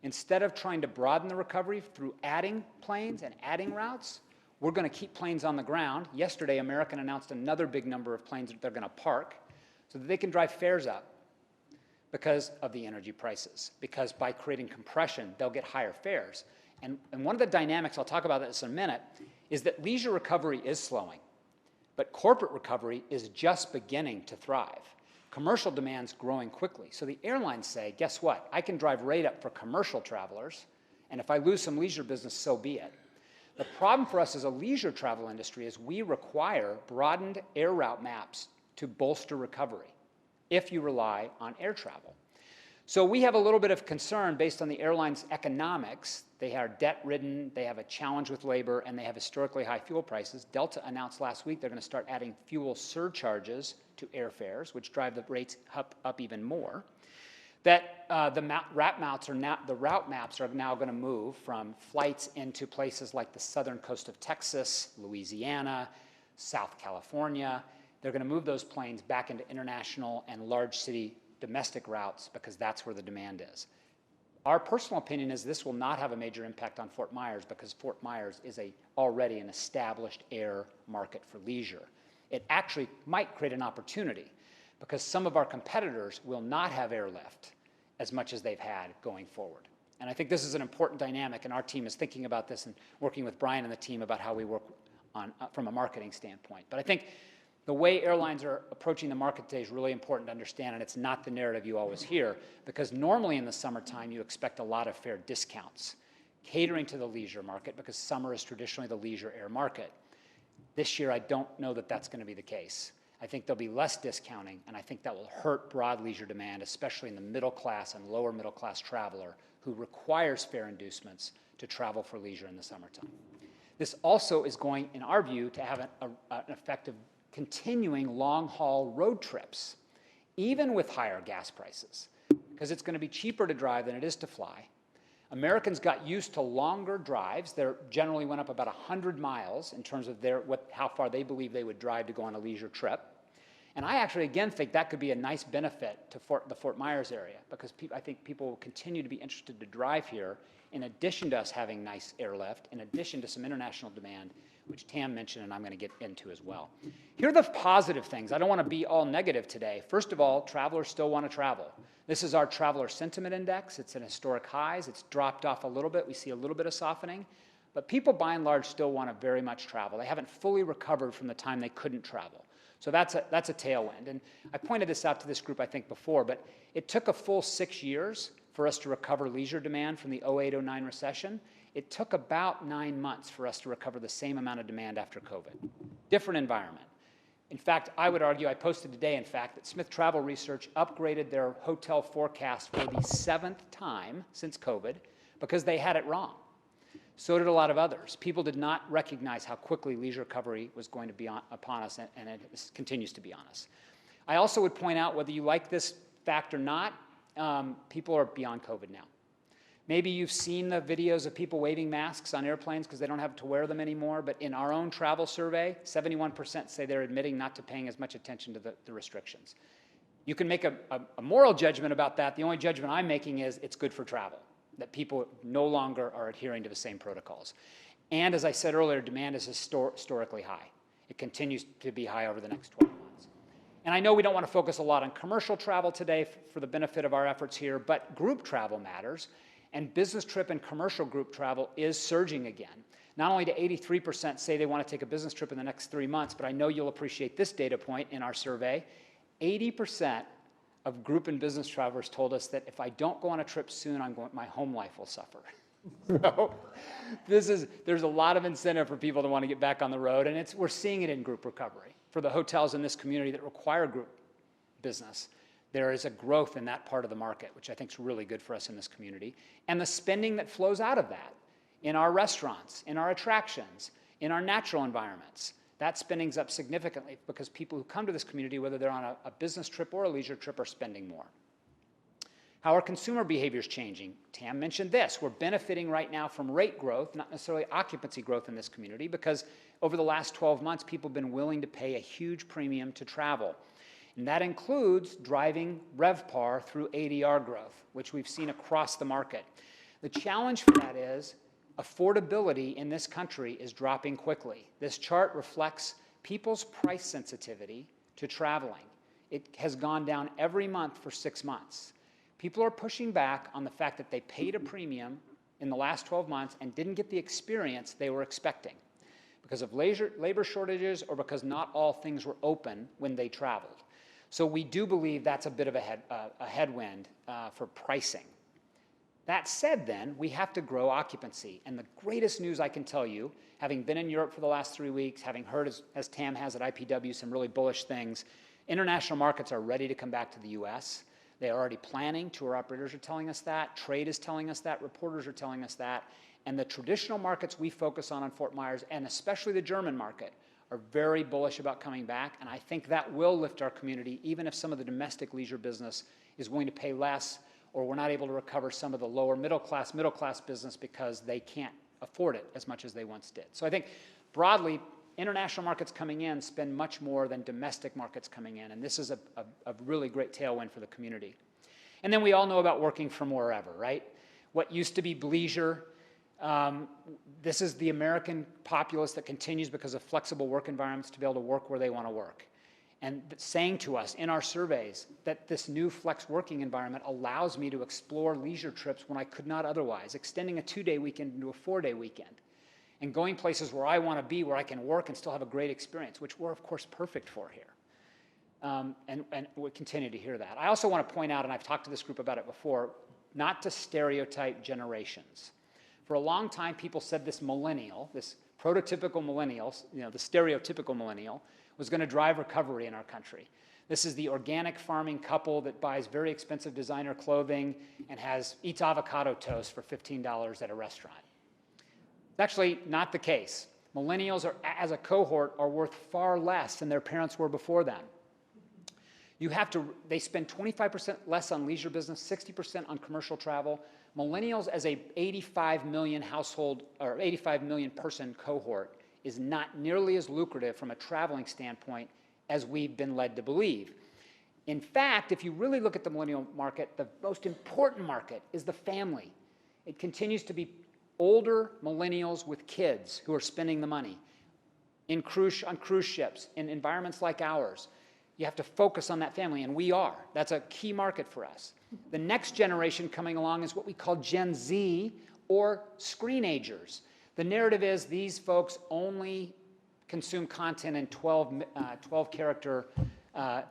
Instead of trying to broaden the recovery through adding planes and adding routes, we're going to keep planes on the ground. Yesterday, American announced another big number of planes that they're going to park so that they can drive fares up because of the energy prices. Because by creating compression, they'll get higher fares. And one of the dynamics, I'll talk about this in a minute, is that leisure recovery is slowing. But corporate recovery is just beginning to thrive. Commercial demand's growing quickly. So the airlines say, guess what? I can drive rate up for commercial travelers, and if I lose some leisure business, so be it. The problem for us as a leisure travel industry is we require broadened air route maps to bolster recovery if you rely on air travel. So we have a little bit of concern based on the airlines' economics. They are debt-ridden, they have a challenge with labor, and they have historically high fuel prices. Delta announced last week they're going to start adding fuel surcharges to airfares, which drive the rates up even more. That the route maps are now going to move from flights into places like the southern coast of Texas, Louisiana, South California. They're going to move those planes back into international and large city domestic routes because that's where the demand is. Our personal opinion is this will not have a major impact on Fort Myers because Fort Myers is already an established air market for leisure. It actually might create an opportunity because some of our competitors will not have airlift as much as they've had going forward. And I think this is an important dynamic, and our team is thinking about this and working with Brian and the team about how we work on from a marketing standpoint. But I think the way airlines are approaching the market today is really important to understand, and it's not the narrative you always hear, because normally in the summertime you expect a lot of fare discounts, catering to the leisure market, because summer is traditionally the leisure air market. This year I don't know that that's going to be the case. I think there'll be less discounting, and I think that will hurt broad leisure demand, especially in the middle class and lower middle class traveler who requires fare inducements to travel for leisure in the summertime. This also is going, in our view, to have an effect of continuing long-haul road trips, even with higher gas prices, because it's going to be cheaper to drive than it is to fly. Americans got used to longer drives. They generally went up about 100 miles in terms of how far they believe they would drive to go on a leisure trip. And I actually, again, think that could be a nice benefit to the Fort Myers area, because I think people will continue to be interested to drive here, in addition to us having nice airlift, in addition to some international demand, which Tam mentioned and I'm going to get into as well. Here are the positive things. I don't want to be all negative today. First of all, travelers still want to travel. This is our traveler sentiment index. It's at historic highs. It's dropped off a little bit. We see a little bit of softening. But people, by and large, still want to very much travel. They haven't fully recovered from the time they couldn't travel. So that's a tailwind. And I pointed this out to this group, I think, before, but it took a full 6 years for us to recover leisure demand from the 08-09 recession. It took about 9 months for us to recover the same amount of demand after COVID. Different environment. In fact, I would argue, I posted today, in fact, that Smith Travel Research upgraded their hotel forecast for the 7th time since COVID because they had it wrong. So did a lot of others. People did not recognize how quickly leisure recovery was going to be upon us, and it continues to be on us. I also would point out, whether you like this fact or not, people are beyond COVID now. Maybe you've seen the videos of people waving masks on airplanes because they don't have to wear them anymore, but in our own travel survey, 71% say they're admitting not to paying as much attention to the restrictions. You can make a moral judgment about that. The only judgment I'm making is it's good for travel, that people no longer are adhering to the same protocols. And as I said earlier, demand is historically high. It continues to be high over the next 12 months. And I know we don't want to focus a lot on commercial travel today for the benefit of our efforts here, but group travel matters. And business trip and commercial group travel is surging again. Not only do 83% say they want to take a business trip in the next 3 months, but I know you'll appreciate this data point in our survey. 80% of group and business travelers told us that if I don't go on a trip soon, my home life will suffer. So there's a lot of incentive for people to want to get back on the road, and we're seeing it in group recovery. For the hotels in this community that require group business, there is a growth in that part of the market, which I think is really good for us in this community. And the spending that flows out of that in our restaurants, in our attractions, in our natural environments, that spending's up significantly because people who come to this community, whether they're on a business trip or a leisure trip, are spending more. How are consumer behaviors changing? Tam mentioned this. We're benefiting right now from rate growth, not necessarily occupancy growth in this community, because over the last 12 months, people have been willing to pay a huge premium to travel. And that includes driving RevPAR through ADR growth, which we've seen across the market. The challenge for that is affordability in this country is dropping quickly. This chart reflects people's price sensitivity to traveling. It has gone down every month for 6 months. People are pushing back on the fact that they paid a premium in the last 12 months and didn't get the experience they were expecting because of labor shortages or because not all things were open when they traveled. So we do believe that's a bit of a headwind for pricing. That said, then, we have to grow occupancy. And the greatest news I can tell you, having been in Europe for the last 3 weeks, having heard, as Tam has at IPW, some really bullish things, international markets are ready to come back to the U.S. They are already planning. Tour operators are telling us that. Trade is telling us that. Reporters are telling us that. And the traditional markets we focus on Fort Myers, and especially the German market, are very bullish about coming back. And I think that will lift our community, even if some of the domestic leisure business is going to pay less, or we're not able to recover some of the lower middle class business because they can't afford it as much as they once did. So I think broadly, international markets coming in spend much more than domestic markets coming in, and this is a really great tailwind for the community. And then we all know about working from wherever, right? What used to be bleisure, this is the American populace that continues because of flexible work environments to be able to work where they want to work. And saying to us in our surveys that this new flex working environment allows me to explore leisure trips when I could not otherwise, extending a 2-day weekend into a 4-day weekend, and going places where I want to be, where I can work and still have a great experience, which we're, of course, perfect for here. And we continue to hear that. I also want to point out, and I've talked to this group about it before, not to stereotype generations. For a long time, people said this millennial, this prototypical millennial, the stereotypical millennial, was going to drive recovery in our country. This is the organic farming couple that buys very expensive designer clothing and eats avocado toast for $15 at a restaurant. It's actually not the case. Millennials, as a cohort, are worth far less than their parents were before them. They spend 25% less on leisure business, 60% on commercial travel, Millennials as a 85 million household or 85 million person cohort is not nearly as lucrative from a traveling standpoint as we've been led to believe. In fact, if you really look at the millennial market, the most important market is the family. It continues to be older millennials with kids who are spending the money on cruise ships, in environments like ours. You have to focus on that family, and we are. That's a key market for us. The next generation coming along is what we call Gen Z or screenagers. The narrative is these folks only consume content in 12-character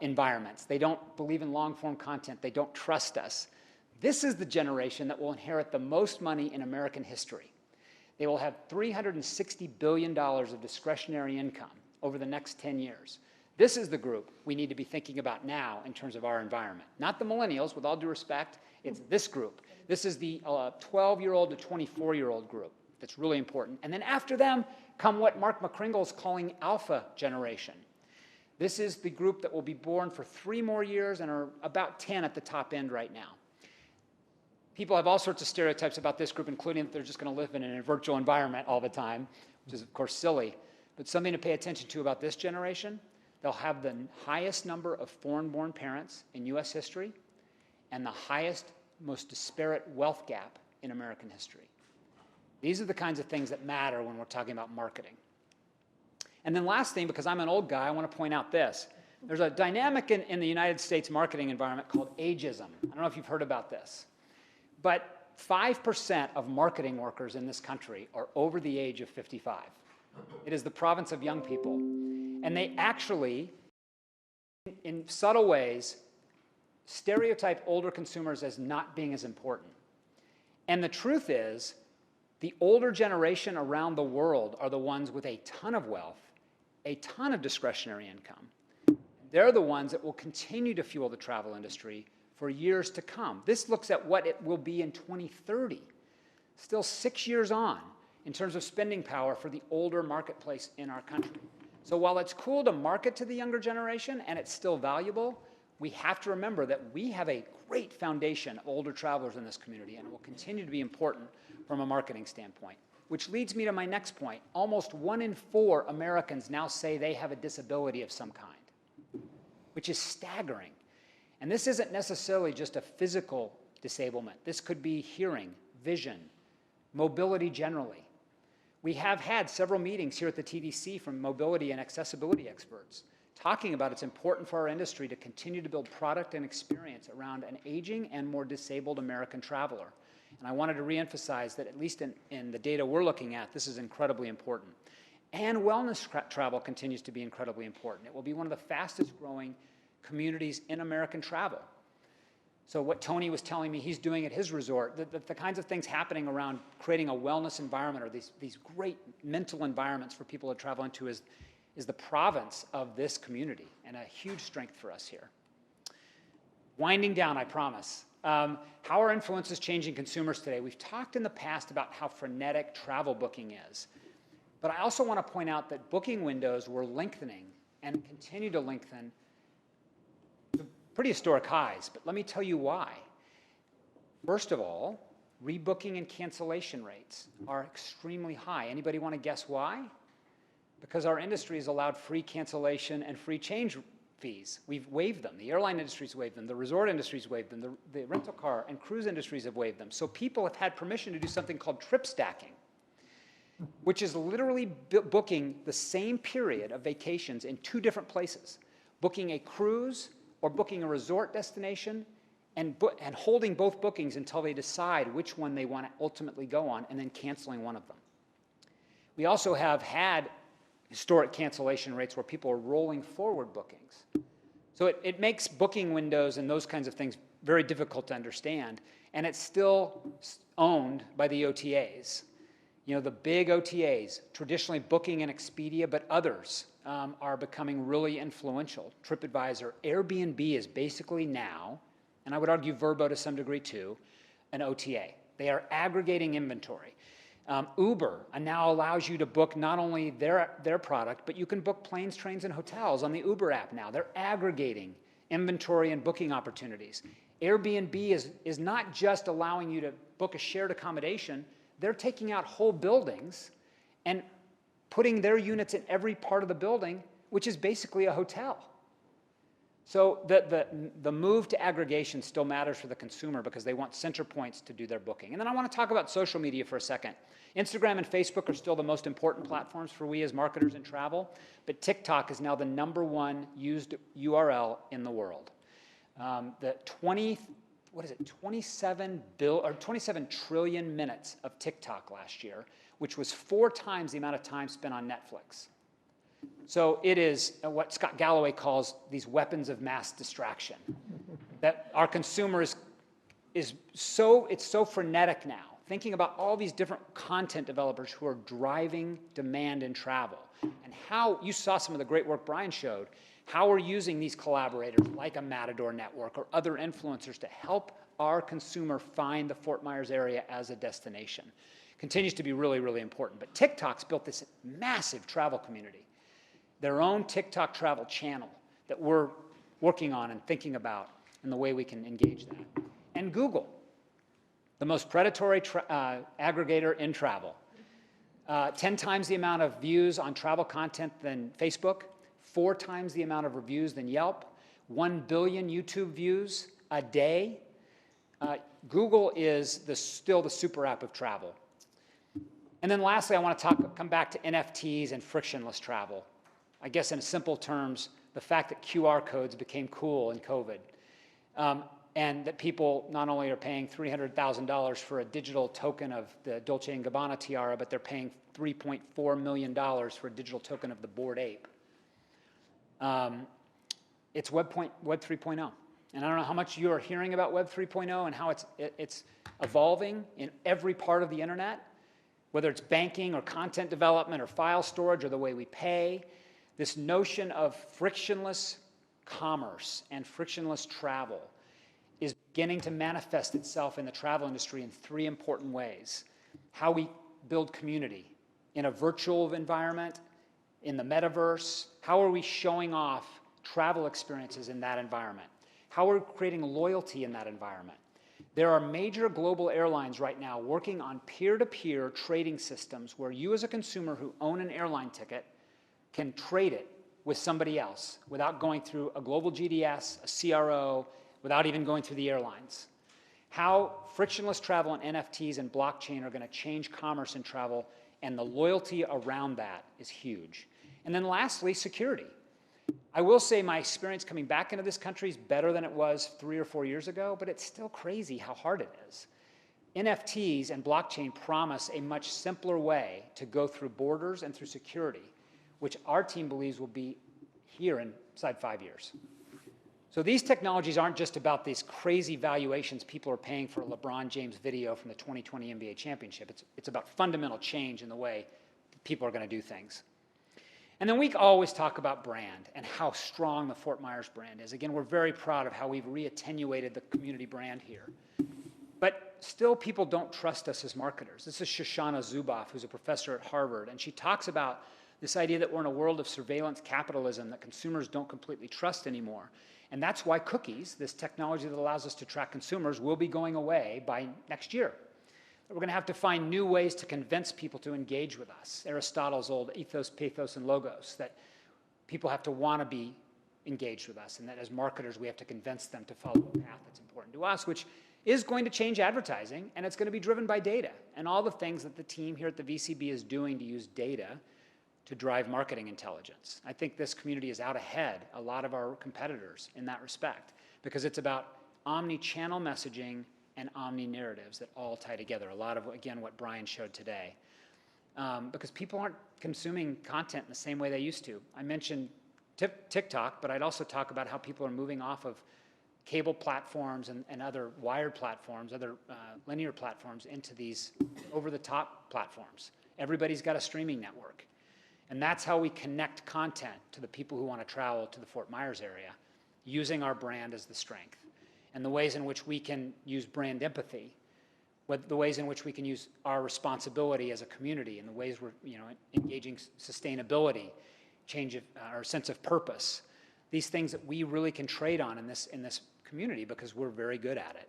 environments. They don't believe in long-form content. They don't trust us. This is the generation that will inherit the most money in American history. They will have $360 billion of discretionary income over the next 10 years. This is the group we need to be thinking about now in terms of our environment. Not the millennials, with all due respect, it's this group. This is the 12-year-old to 24-year-old group that's really important. And then after them come what Mark McCringle is calling alpha generation. This is the group that will be born for 3 more years and are about 10 at the top end right now. People have all sorts of stereotypes about this group, including that they're just going to live in a virtual environment all the time, which is, of course, silly. But something to pay attention to about this generation, they'll have the highest number of foreign-born parents in U.S. history and the highest, most disparate wealth gap in American history. These are the kinds of things that matter when we're talking about marketing. And then last thing, because I'm an old guy, I want to point out this. There's a dynamic in the United States marketing environment called ageism. I don't know if you've heard about this. But 5% of marketing workers in this country are over the age of 55. It is the province of young people. And they actually, in subtle ways, stereotype older consumers as not being as important. And the truth is, the older generation around the world are the ones with a ton of wealth, a ton of discretionary income. They're the ones that will continue to fuel the travel industry for years to come. This looks at what it will be in 2030, still 6 years on in terms of spending power for the older marketplace in our country. So while it's cool to market to the younger generation and it's still valuable, we have to remember that we have a great foundation of older travelers in this community, and it will continue to be important from a marketing standpoint. Which leads me to my next point. Almost 1 in 4 Americans now say they have a disability of some kind, which is staggering. And this isn't necessarily just a physical disablement. This could be hearing, vision, mobility generally. We have had several meetings here at the TDC from mobility and accessibility experts talking about it's important for our industry to continue to build product and experience around an aging and more disabled American traveler. And I wanted to reemphasize that, at least in the data we're looking at, this is incredibly important. And wellness travel continues to be incredibly important. It will be one of the fastest growing communities in American travel. So what Tony was telling me he's doing at his resort, the kinds of things happening around creating a wellness environment or these great mental environments for people to travel into is the province of this community and a huge strength for us here. Winding down, I promise. How are influences changing consumers today? We've talked in the past about how frenetic travel booking is. But I also want to point out that booking windows were lengthening and continue to lengthen to pretty historic highs. But let me tell you why. First of all, rebooking and cancellation rates are extremely high. Anybody want to guess why? Because our industry has allowed free cancellation and free change fees. We've waived them. The airline industry's waived them. The resort industry's waived them. The rental car and cruise industries have waived them. So people have had permission to do something called trip stacking, which is literally booking the same period of vacations in 2 different places, booking a cruise or booking a resort destination and holding both bookings until they decide which one they want to ultimately go on and then canceling one of them. We also have had historic cancellation rates where people are rolling forward bookings. So it makes booking windows and those kinds of things very difficult to understand, and it's still owned by the OTAs. You know, the big OTAs, traditionally Booking and Expedia, but others are becoming really influential. TripAdvisor, Airbnb is basically now, and I would argue Vrbo to some degree too, an OTA. They are aggregating inventory. Uber now allows you to book not only their product, but you can book planes, trains, and hotels on the Uber app now. They're aggregating inventory and booking opportunities. Airbnb is not just allowing you to book a shared accommodation, they're taking out whole buildings and putting their units in every part of the building, which is basically a hotel. So the move to aggregation still matters for the consumer because they want center points to do their booking. And then I want to talk about social media for a second. Instagram and Facebook are still the most important platforms for we as marketers in travel, but TikTok is now the #1 used URL in the world. The 27 trillion minutes of TikTok last year, which was 4 times the amount of time spent on Netflix. So it is what Scott Galloway calls these weapons of mass distraction. That our consumer it's so frenetic now, thinking about all these different content developers who are driving demand in travel. And how, you saw some of the great work Brian showed, how we're using these collaborators like a Matador Network or other influencers to help our consumer find the Fort Myers area as a destination. Continues to be really, really important. But TikTok's built this massive travel community, their own TikTok travel channel that we're working on and thinking about and the way we can engage that. And Google, the most predatory aggregator in travel. 10 times the amount of views on travel content than Facebook, 4 times the amount of reviews than Yelp, 1 billion YouTube views a day. Google is still the super app of travel. And then lastly, I want to come back to NFTs and frictionless travel. I guess in simple terms, the fact that QR codes became cool in COVID, and that people not only are paying $300,000 for a digital token of the Dolce & Gabbana tiara, but they're paying $3.4 million for a digital token of the Bored Ape. It's Web 3.0. And I don't know how much you are hearing about Web 3.0 and how it's evolving in every part of the internet, whether it's banking or content development or file storage or the way we pay. This notion of frictionless commerce and frictionless travel is beginning to manifest itself in the travel industry in 3 important ways. How we build community in a virtual environment, in the metaverse. How are we showing off travel experiences in that environment? How are we creating loyalty in that environment? There are major global airlines right now working on peer-to-peer trading systems where you as a consumer who own an airline ticket can trade it with somebody else without going through a global GDS, a CRO, without even going through the airlines. How frictionless travel and NFTs and blockchain are going to change commerce and travel, and the loyalty around that is huge. And then lastly, security. I will say my experience coming back into this country is better than it was 3 or 4 years ago, but it's still crazy how hard it is. NFTs and blockchain promise a much simpler way to go through borders and through security, which our team believes will be here inside 5 years. So these technologies aren't just about these crazy valuations people are paying for a LeBron James video from the 2020 NBA championship. It's about fundamental change in the way people are going to do things. And then we always talk about brand and how strong the Fort Myers brand is. Again, we're very proud of how we've reattenuated the community brand here. But still, people don't trust us as marketers. This is Shoshana Zuboff, who's a professor at Harvard, and she talks about this idea that we're in a world of surveillance capitalism that consumers don't completely trust anymore. And that's why cookies, this technology that allows us to track consumers, will be going away by next year. We're going to have to find new ways to convince people to engage with us. Aristotle's old ethos, pathos, and logos, that people have to want to be engaged with us, and that as marketers we have to convince them to follow a path that's important to us, which is going to change advertising, and it's going to be driven by data and all the things that the team here at the VCB is doing to use data to drive marketing intelligence. I think this community is out ahead a lot of our competitors in that respect, because it's about omni-channel messaging and omni-narratives that all tie together. A lot of, again, what Brian showed today. Because people aren't consuming content in the same way they used to. I mentioned TikTok, but I'd also talk about how people are moving off of cable platforms and other wired platforms, other linear platforms, into these over-the-top platforms. Everybody's got a streaming network. And that's how we connect content to the people who want to travel to the Fort Myers area, using our brand as the strength. And the ways in which we can use brand empathy, the ways in which we can use our responsibility as a community, and the ways we're engaging sustainability, change of our sense of purpose. These things that we really can trade on in this community because we're very good at it,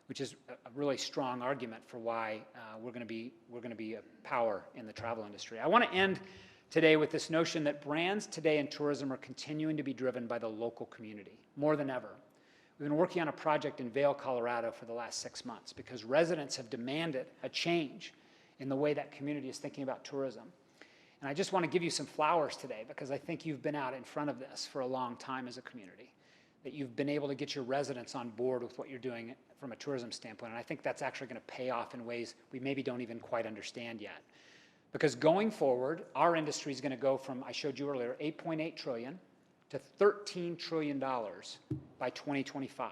which is a really strong argument for why we're going to be a power in the travel industry. I want to end today with this notion that brands today in tourism are continuing to be driven by the local community more than ever. We've been working on a project in Vail, Colorado for the last 6 months because residents have demanded a change in the way that community is thinking about tourism. And I just want to give you some flowers today because I think you've been out in front of this for a long time as a community, that you've been able to get your residents on board with what you're doing from a tourism standpoint. And I think that's actually going to pay off in ways we maybe don't even quite understand yet. Because going forward, our industry is going to go from, I showed you earlier, 8.8 trillion to $13 trillion by 2025.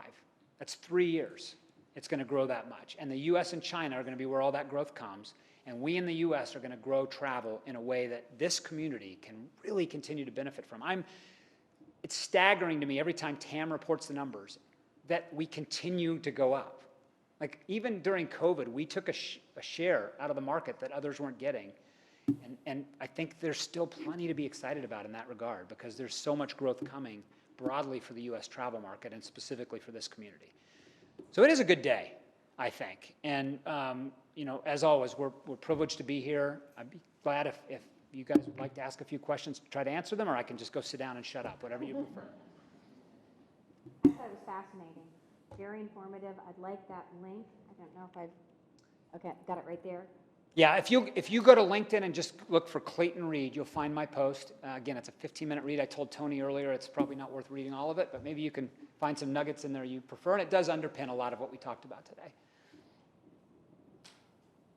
That's 3 years. It's going to grow that much. And the US and China are going to be where all that growth comes. And we in the US are going to grow travel in a way that this community can really continue to benefit from. It's staggering to me every time TAM reports the numbers that we continue to go up. Like even during COVID, we took a share out of the market that others weren't getting. And I think there's still plenty to be excited about in that regard because there's so much growth coming broadly for the US travel market and specifically for this community. So it is a good day, I think. And you know, as always, we're privileged to be here. I'd be glad if you guys would like to ask a few questions to try to answer them, or I can just go sit down and shut up, whatever you prefer. I thought it was fascinating, very informative. I'd like that link. I don't know if okay, got it right there. Yeah, if you go to LinkedIn and just look for Clayton Reed, you'll find my post. Again, it's a 15-minute read. I told Tony earlier it's probably not worth reading all of it, but maybe you can find some nuggets in there you prefer, and it does underpin a lot of what we talked about today.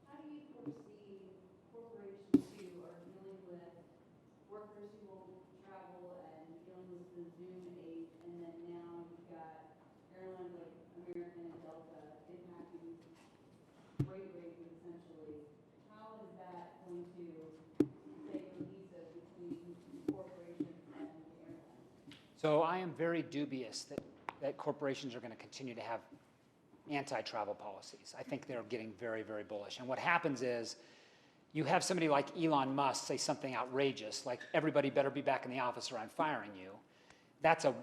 How do you foresee corporations who are dealing with workers who won't travel and dealing with the Zoom age, and then now you've got airlines like American and Delta impacting freight rates essentially? How is that going to, say, cohesive between corporations and airlines? So I am very dubious that corporations are going to continue to have anti-travel policies. I think they're getting very, very bullish. And what happens is you have somebody like Elon Musk say something outrageous, like everybody better be back in the office or I'm firing you. That's a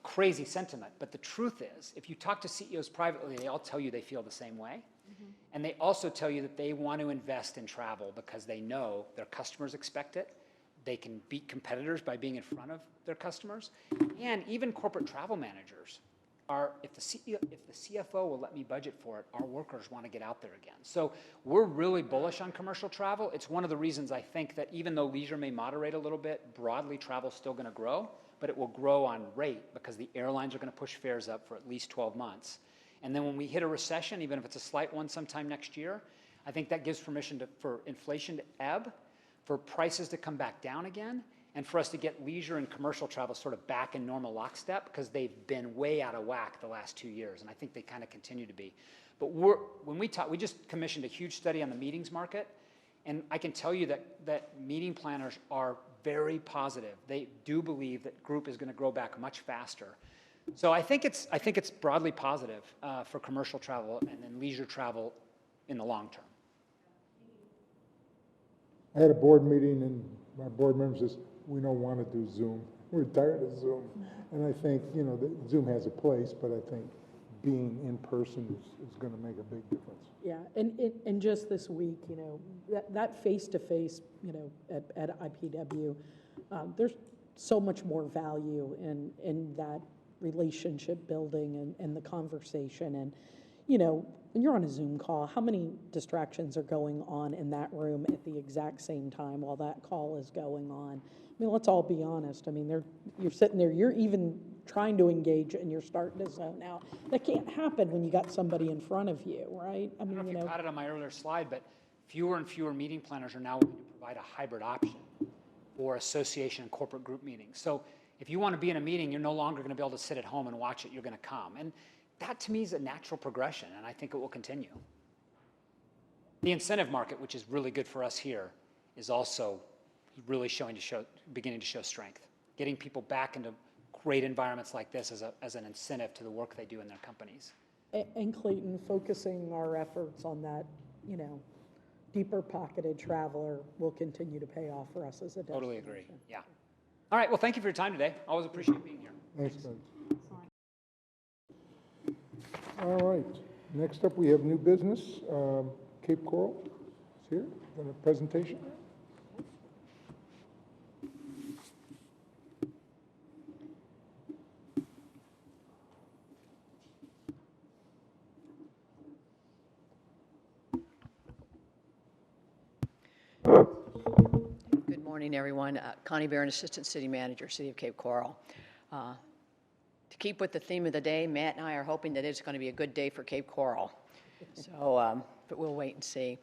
crazy sentiment. But the truth is, if you talk to CEOs privately, they all tell you they feel the same way. Mm-hmm. And they also tell you that they want to invest in travel because they know their customers expect it. They can beat competitors by being in front of their customers. And even corporate travel managers are, if the CFO will let me budget for it, our workers want to get out there again. So we're really bullish on commercial travel. It's one of the reasons I think that even though leisure may moderate a little bit, broadly travel's still going to grow, but it will grow on rate because the airlines are going to push fares up for at least 12 months. And then when we hit a recession, even if it's a slight one sometime next year, I think that gives permission for inflation to ebb, for prices to come back down again, and for us to get leisure and commercial travel sort of back in normal lockstep because they've been way out of whack the last 2 years, and I think they kind of continue to be. But when we talk, we just commissioned a huge study on the meetings market, and I can tell you that meeting planners are very positive. They do believe that group is going to grow back much faster. So I think it's broadly positive for commercial travel and then leisure travel in the long term. I had a board meeting and my board members says, we don't want to do Zoom. We're tired of Zoom. And I think, you know, Zoom has a place, but I think being in person is going to make a big difference. Yeah, and just this week, you know, that face-to-face, you know, at IPW, there's so much more value in that relationship building and the conversation. And, you know, when you're on a Zoom call, how many distractions are going on in that room at the exact same time while that call is going on? I mean, let's all be honest. I mean, you're sitting there, you're even trying to engage and you're starting to zone out. That can't happen when you got somebody in front of you, right? I mean, I don't know if you caught it on my earlier slide, but fewer and fewer meeting planners are now willing to provide a hybrid option for association and corporate group meetings. So if you want to be in a meeting, you're no longer going to be able to sit at home and watch it. You're going to come. And that, to me, is a natural progression, and I think it will continue. The incentive market, which is really good for us here, is also really beginning to show strength. Getting people back into great environments like this as an incentive to the work they do in their companies. And Clayton, focusing our efforts on that, you know, deeper pocketed traveler will continue to pay off for us as a destination. Totally agree, yeah. All right, well, thank you for your time today. Always appreciate being here. Thanks, man. All right, next up, we have new business. Cape Coral is here, got a presentation. Good morning, everyone. Connie Barron, Assistant City Manager, City of Cape Coral. To keep with the theme of the day, Matt and I are hoping that it's going to be a good day for Cape Coral. So, but we'll wait and see.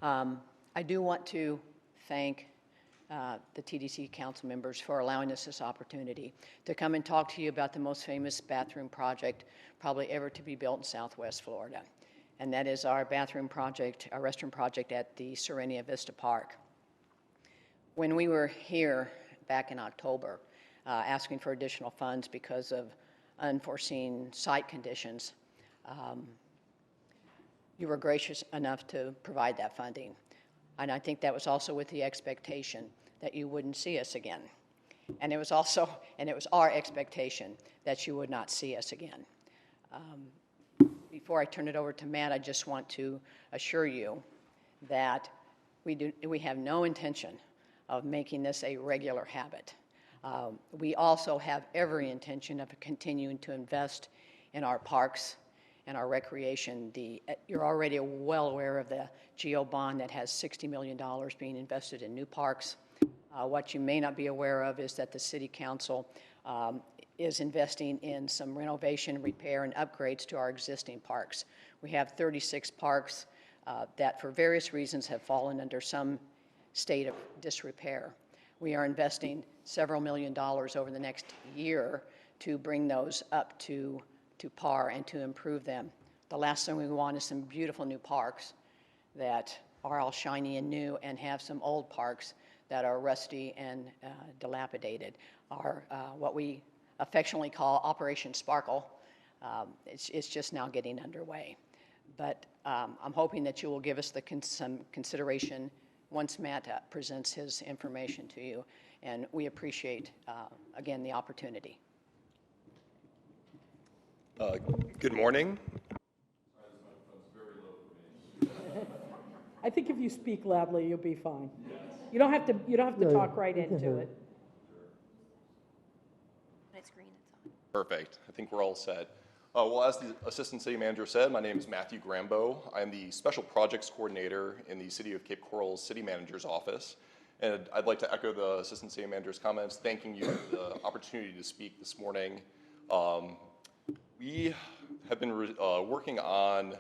I do want to thank the TDC council members for allowing us this opportunity to come and talk to you about the most famous bathroom project probably ever to be built in Southwest Florida. And that is our bathroom project, our restroom project at the Serenia Vista Park. When we were here back in October asking for additional funds because of unforeseen site conditions, you were gracious enough to provide that funding. And I think that was also with the expectation that you wouldn't see us again. And it was our expectation that you would not see us again. Before I turn it over to Matt, I just want to assure you that we have no intention of making this a regular habit. We also have every intention of continuing to invest in our parks and our recreation. You're already well aware of the GEO bond that has $60 million being invested in new parks. What you may not be aware of is that the City Council is investing in some renovation, repair, and upgrades to our existing parks. We have 36 parks that for various reasons have fallen under some state of disrepair. We are investing several $million over the next year to bring those up to par and to improve them. The last thing we want is some beautiful new parks that are all shiny and new and have some old parks that are rusty and dilapidated. What we affectionately call Operation Sparkle. It's just now getting underway. But I'm hoping that you will give us some consideration once Matt presents his information to you, and we appreciate, again, the opportunity. Good morning. I think if you speak loudly, you'll be fine. You don't have to talk right into it. Perfect. I think we're all set. Well, as the Assistant City Manager said, my name is Matthew Grambo. I'm the Special Projects Coordinator in the City of Cape Coral's City Manager's Office. And I'd like to echo the Assistant City Manager's comments, thanking you for the opportunity to speak this morning. We have been working on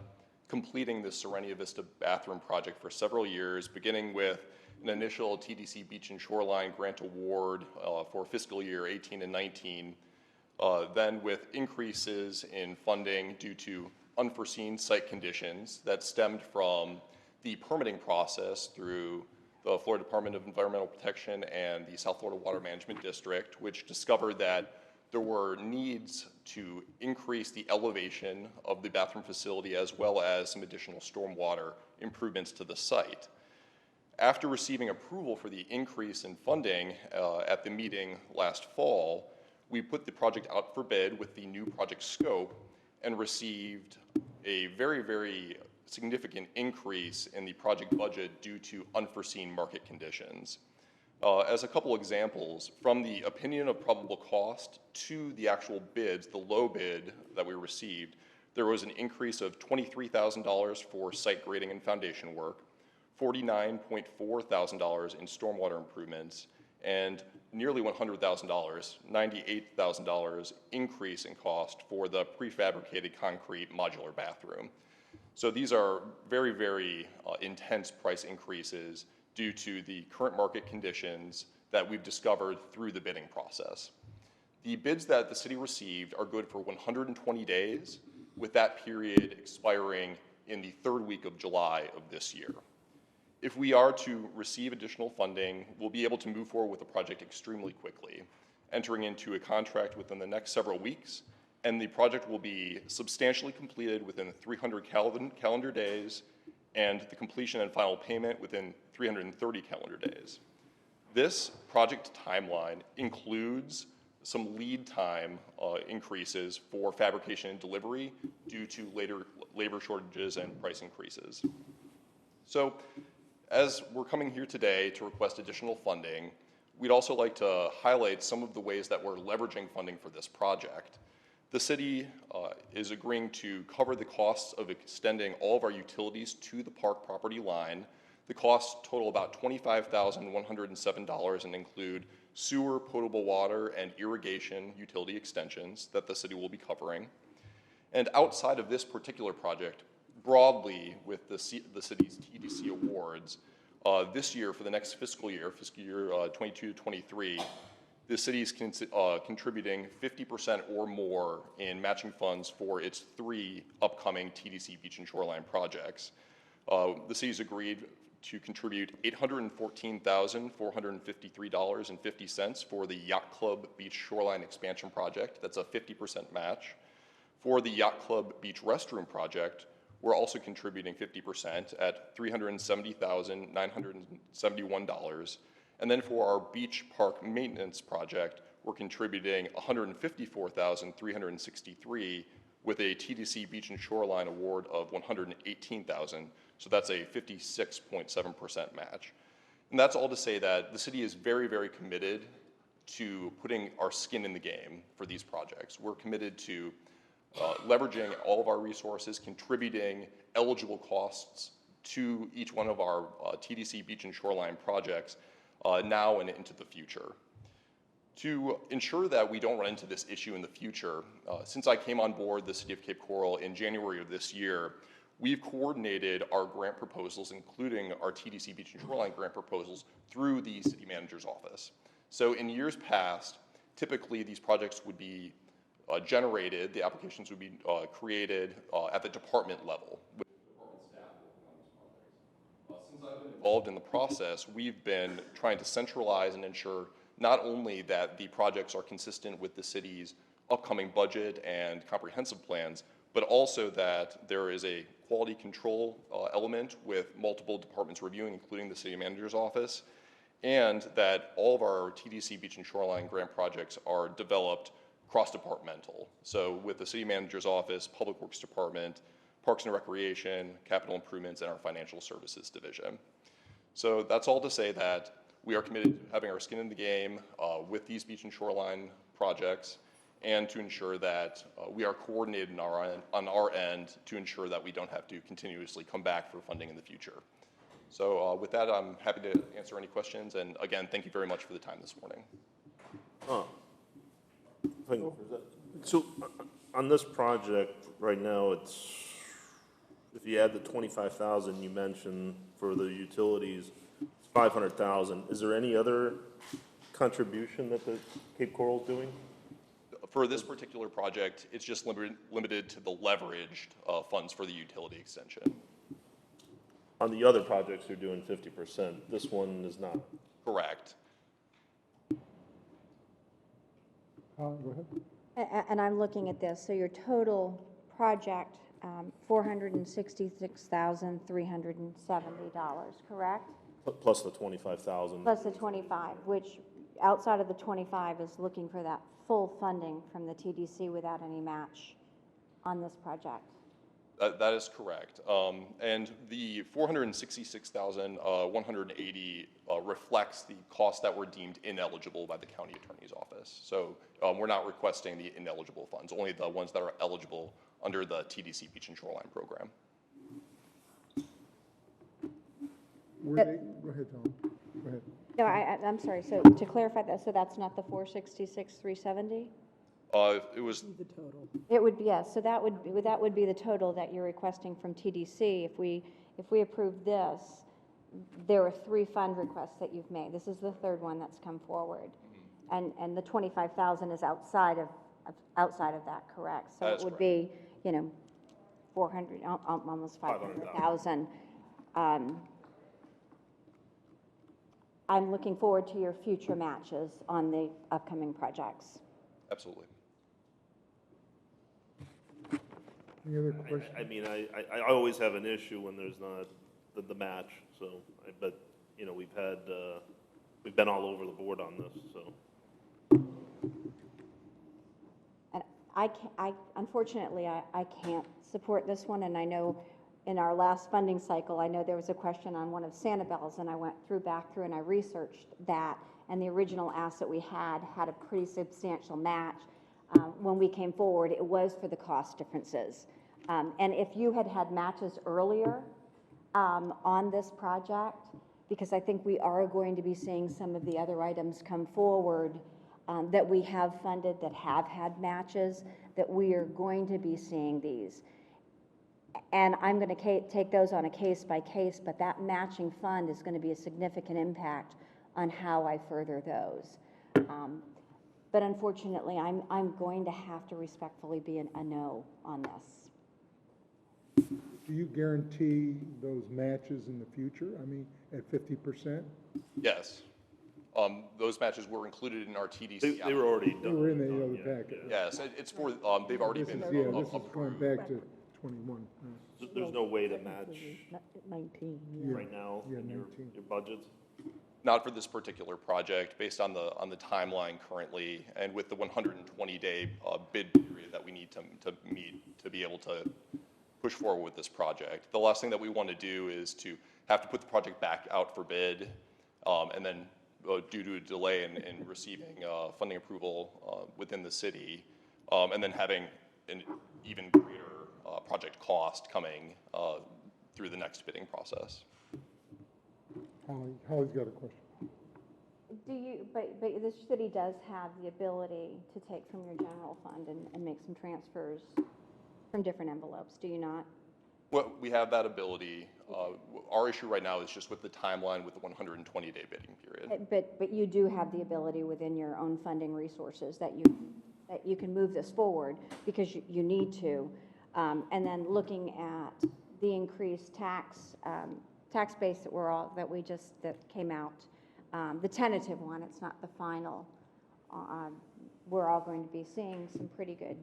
completing the Serenia Vista bathroom project for several years, beginning with an initial TDC Beach and Shoreline grant award for fiscal year 18 and 19. Then with increases in funding due to unforeseen site conditions that stemmed from the permitting process through the Florida Department of Environmental Protection and the South Florida Water Management District, which discovered that there were needs to increase the elevation of the bathroom facility as well as some additional stormwater improvements to the site. After receiving approval for the increase in funding at the meeting last fall, we put the project out for bid with the new project scope and received a very, very significant increase in the project budget due to unforeseen market conditions. As a couple examples, from the opinion of probable cost to the actual bids, the low bid that we received, there was an increase of $23,000 for site grading and foundation work, $49.4 thousand in stormwater improvements, and nearly $100,000, $98,000 increase in cost for the prefabricated concrete modular bathroom. So these are very, very intense price increases due to the current market conditions that we've discovered through the bidding process. The bids that the city received are good for 120 days, with that period expiring in the third week of July of this year. If we are to receive additional funding, we'll be able to move forward with the project extremely quickly, entering into a contract within the next several weeks, and the project will be substantially completed within 300 calendar days, and the completion and final payment within 330 calendar days. This project timeline includes some lead time increases for fabrication and delivery due to later labor shortages and price increases. So as we're coming here today to request additional funding, we'd also like to highlight some of the ways that we're leveraging funding for this project. The city is agreeing to cover the costs of extending all of our utilities to the park property line. The costs total about $25,107 and include sewer, potable water, and irrigation utility extensions that the city will be covering. And outside of this particular project, broadly with the city's TDC awards, this year for the next fiscal year 22 to 23, the city is contributing 50% or more in matching funds for its 3 upcoming TDC beach and shoreline projects. The city's agreed to contribute $814,453.50 for the Yacht Club Beach Shoreline Expansion Project. That's a 50% match. For the Yacht Club Beach Restroom Project, we're also contributing 50% at $370,971. And then for our beach park maintenance project, we're contributing $154,363 with a TDC Beach and Shoreline award of $118,000. So that's a 56.7% match. And that's all to say that the city is very, very committed to putting our skin in the game for these projects. We're committed to leveraging all of our resources, contributing eligible costs to each one of our TDC Beach and Shoreline projects now and into the future. To ensure that we don't run into this issue in the future, since I came on board the City of Cape Coral in January of this year, we've coordinated our grant proposals, including our TDC Beach and Shoreline grant proposals, through the city manager's office. So in years past, typically these projects would be generated, the applications would be created at the department level, with department staff working on these projects. Since I've been involved in the process, we've been trying to centralize and ensure not only that the projects are consistent with the city's upcoming budget and comprehensive plans, but also that there is a quality control element with multiple departments reviewing, including the city manager's office, and that all of our TDC Beach and Shoreline grant projects are developed cross-departmental. So with the city manager's office, public works department, parks and recreation, capital improvements, and our financial services division. So that's all to say that we are committed to having our skin in the game with these beach and shoreline projects, and to ensure that we are coordinated on our end to ensure that we don't have to continuously come back for funding in the future. So with that, I'm happy to answer any questions, and again, thank you very much for the time this morning. Thank you for that. So on this project right now, it's, if you add the 25,000 you mentioned for the utilities, it's 500,000. Is there any other contribution that the Cape Coral's doing? For this particular project, it's just limited to the leveraged funds for the utility extension. On the other projects, you're doing 50%. This one is not. Correct. Go ahead. And I'm looking at this, so your total project, $466,370, correct? Plus the 25,000. Plus the 25, which outside of the 25 is looking for that full funding from the TDC without any match on this project. That is correct. And the $466,180 reflects the costs that were deemed ineligible by the county attorney's office. So we're not requesting the ineligible funds, only the ones that are eligible under the TDC Beach and Shoreline program. Go ahead, Tom. Go ahead. No, I'm sorry, so to clarify that, so that's not the 466,370? It was The total. It would be, yes, so that would be the total that you're requesting from TDC. If we approve this, there are 3 fund requests that you've made. This is the 3rd one that's come forward. And the 25,000 is outside of that, correct? So it would be, 400, almost 500,000. I'm looking forward to your future matches on the upcoming projects. absolutely. Any other questions? I mean, I always have an issue when there's not the match, so, but, we've been all over the board on this, so. Unfortunately, I can't support this one, and I know in our last funding cycle, I know there was a question on one of Sanibel's, and I went back through and I researched that, and the original ask that we had a pretty substantial match. When we came forward, it was for the cost differences. And if you had matches earlier on this project, because I think we are going to be seeing some of the other items come forward that we have funded that have had matches, that we are going to be seeing these. And I'm going to take those on a case by case, but that matching fund is going to be a significant impact on how I further those. But unfortunately, I'm going to have to respectfully be a no on this. Do you guarantee those matches in the future? I mean, at 50%? Yes. Those matches were included in our TDC. They were already done. They were in the other packet. Yes, it's for, they've already This been is, yeah, this is approved. going back to 21. There's no way to match 19, right now Yeah, in your 19. budgets? Not for this particular project, based on the timeline currently, and with the 120-day bid period that we need to meet to be able to push forward with this project. The last thing that we want to do is to have to put the project back out for bid, and then due to a delay in receiving funding approval within the city, and then having an even greater project cost coming through the next bidding process. Holly's got a question. But the city does have the ability to take from your general fund and make some transfers from different envelopes, do you not? Well, we have that ability. Our issue right now is just with the timeline with the 120-day bidding period. But you do have the ability within your own funding resources that you can move this forward because you need to. And then looking at the increased tax base that came out, the tentative one, it's not the final. We're all going to be seeing some pretty good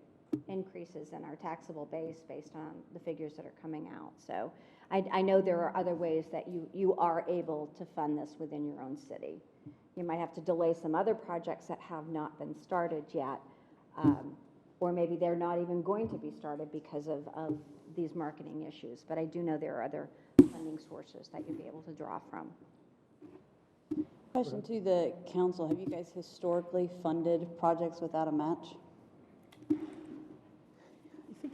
increases in our taxable base based on the figures that are coming out. So I know there are other ways that you are able to fund this within your own city. You might have to delay some other projects that have not been started yet, or maybe they're not even going to be started because of these marketing issues. But I do know there are other funding sources that you'll be able to draw from. Question to the council, have you guys historically funded projects without a match? I think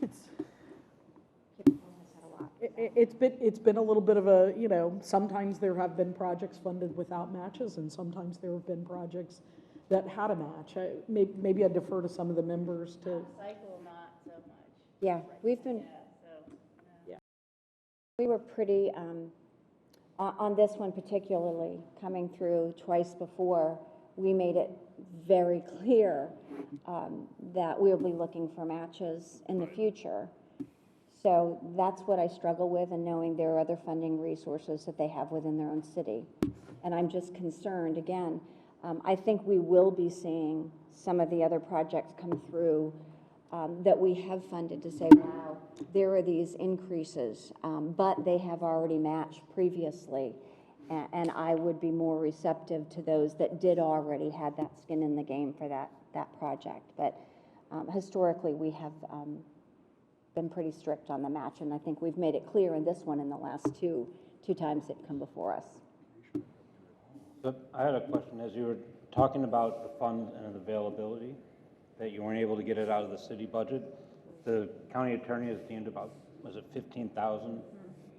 it's been a little bit of a, sometimes there have been projects funded without matches, and sometimes there have been projects that had a match. Maybe I defer to some of the members to. Cycle, not so much. Yeah, we've been. Yeah. We were pretty, on this one particularly, coming through twice before, we made it very clear that we'll be looking for matches in the future. So that's what I struggle with, and knowing there are other funding resources that they have within their own city. And I'm just concerned, again, I think we will be seeing some of the other projects come through that we have funded to say, wow, there are these increases, but they have already matched previously. And I would be more receptive to those that did already had that skin in the game for that project. But historically, we have been pretty strict on the match, and I think we've made it clear in this one in the last two times they've come before us. But I had a question. As you were talking about the fund and availability, that you weren't able to get it out of the city budget, the county attorney has deemed about, was it 15,000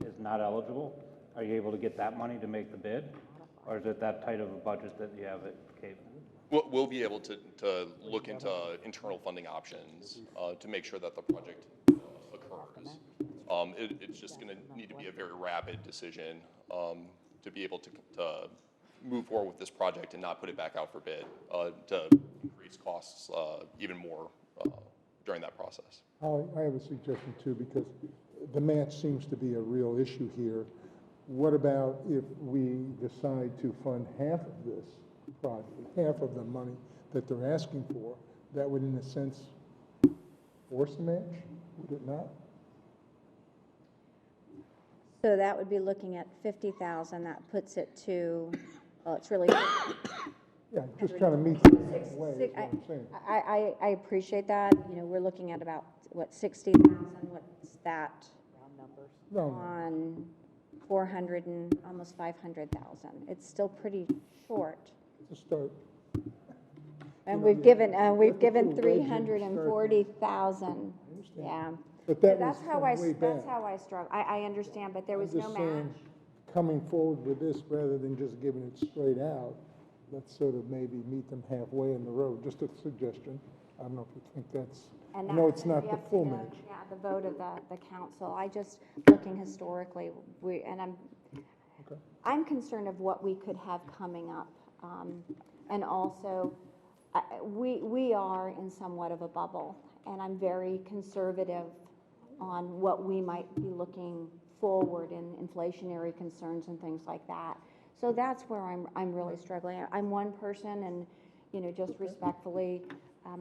is not eligible? Are you able to get that money to make the bid? Or is it that tight of a budget that you have at Cape? We'll be able to look into internal funding options to make sure that the project occurs. It's just going to need to be a very rapid decision to be able to move forward with this project and not put it back out for bid to increase costs even more during that process. I have a suggestion too, because the match seems to be a real issue here. What about if we decide to fund half of this project, half of the money that they're asking for? That would, in a sense, force a match, would it not? So that would be looking at 50,000. That puts it to, well, it's really Yeah, just kind of meet them halfway, is what I'm saying. I appreciate that, you know, we're looking at about, what, 60,000, what's that? No, On 400 and almost 500,000. It's still pretty short. to start. And know, we've you given, have we've to given put a wedge in to start 340,000, understand. yeah. But that That's was how from way back. That's how I struggle. I understand, but there was I'm no just match. saying, coming forward with this rather than just giving it straight out, let's sort of maybe meet them halfway in the road, just a suggestion. I don't know if you think that's, And I know that's it's gonna not be the up to full match. Yeah, the vote of the council. I just, looking historically, I'm concerned of what we could have coming up. And also, we are in somewhat of a bubble, and I'm very conservative on what we might be looking forward in inflationary concerns and things like that. So that's where I'm really struggling. I'm one person, and, you know, just respectfully,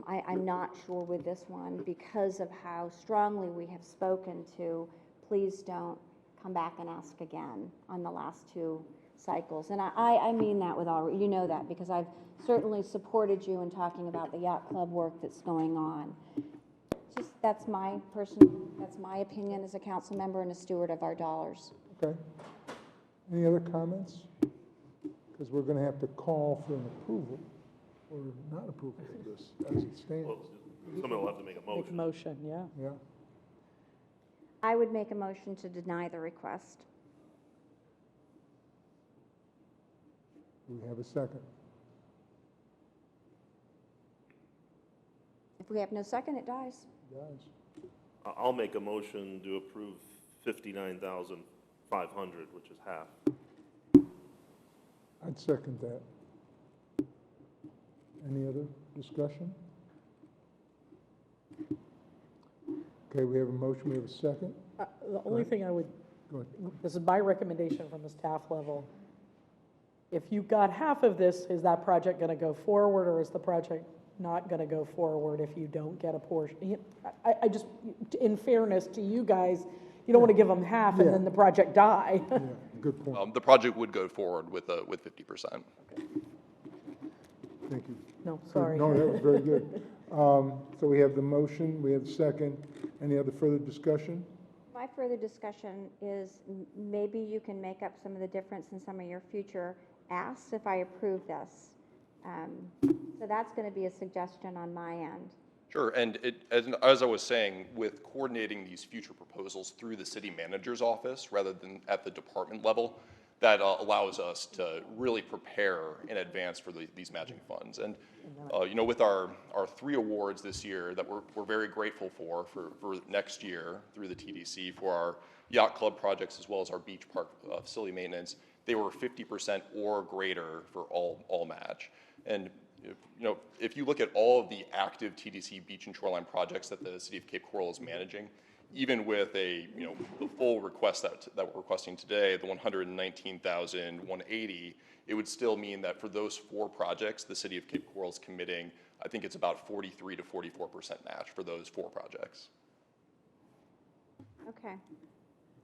I'm not sure with this one because of how strongly we have spoken to, please don't come back and ask again on the last two cycles. And I mean that with all, you know that, because I've certainly supported you in talking about the yacht club work that's going on. Just, that's my opinion as a council member and a steward of our dollars. Okay. Any other comments? Because we're going to have to call for an approval or not approval of this as it stands. Well, somebody will have to make a Make a motion. motion, yeah. Yeah, I would make a motion to deny the request. we have a second. If we have no second, it dies. Guys, I'll make a motion to approve 59,500, which is half. I'd second that. Any other discussion? Okay, we have a motion, we have a second. The only thing I would, Go ahead. this is my recommendation from the staff level. If you got half of this, is that project going to go forward, or is the project not going to go forward if you don't get a portion? I just, in fairness to you guys, you don't want to give them half and then the project die. Yeah, good point. The project would go forward with 50%. Thank you. No, sorry. No, that was very good. So we have the motion, we have the second. Any other further discussion? My further discussion is maybe you can make up some of the difference in some of your future asks if I approve this. So that's going to be a suggestion on my end. Sure, and as I was saying, with coordinating these future proposals through the city manager's office rather than at the department level, that allows us to really prepare in advance for these matching funds. And you know, with our 3 awards this year that we're very grateful for next year through the TDC for our yacht club projects as well as our beach park facility maintenance, they were 50% or greater for all match. And you know, if you look at all of the active TDC beach and shoreline projects that the city of Cape Coral is managing, even with the full request that we're requesting today, the 119,180, it would still mean that for those 4 projects, the city of Cape Coral is committing, I think it's about 43 to 44% match for those 4 projects. Okay.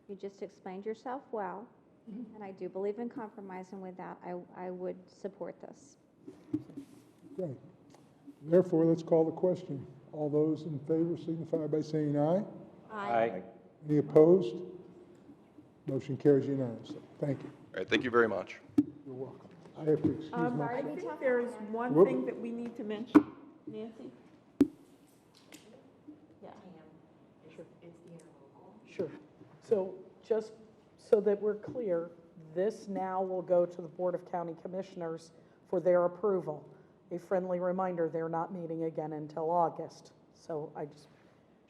You just explained yourself well, and I do believe in compromise, and with that, I would support this. Okay. Therefore, let's call the question. All those in favor signify by saying aye. Aye. Any opposed? Motion carries unanimously. Thank you. All right, thank you very much. You're welcome. I have to excuse I myself. think there is one Whoop. thing that we need to mention, Nancy. Yeah. Sure. So just so that we're clear, this now will go to the Board of County Commissioners for their approval. A friendly reminder, they're not meeting again until August. So I just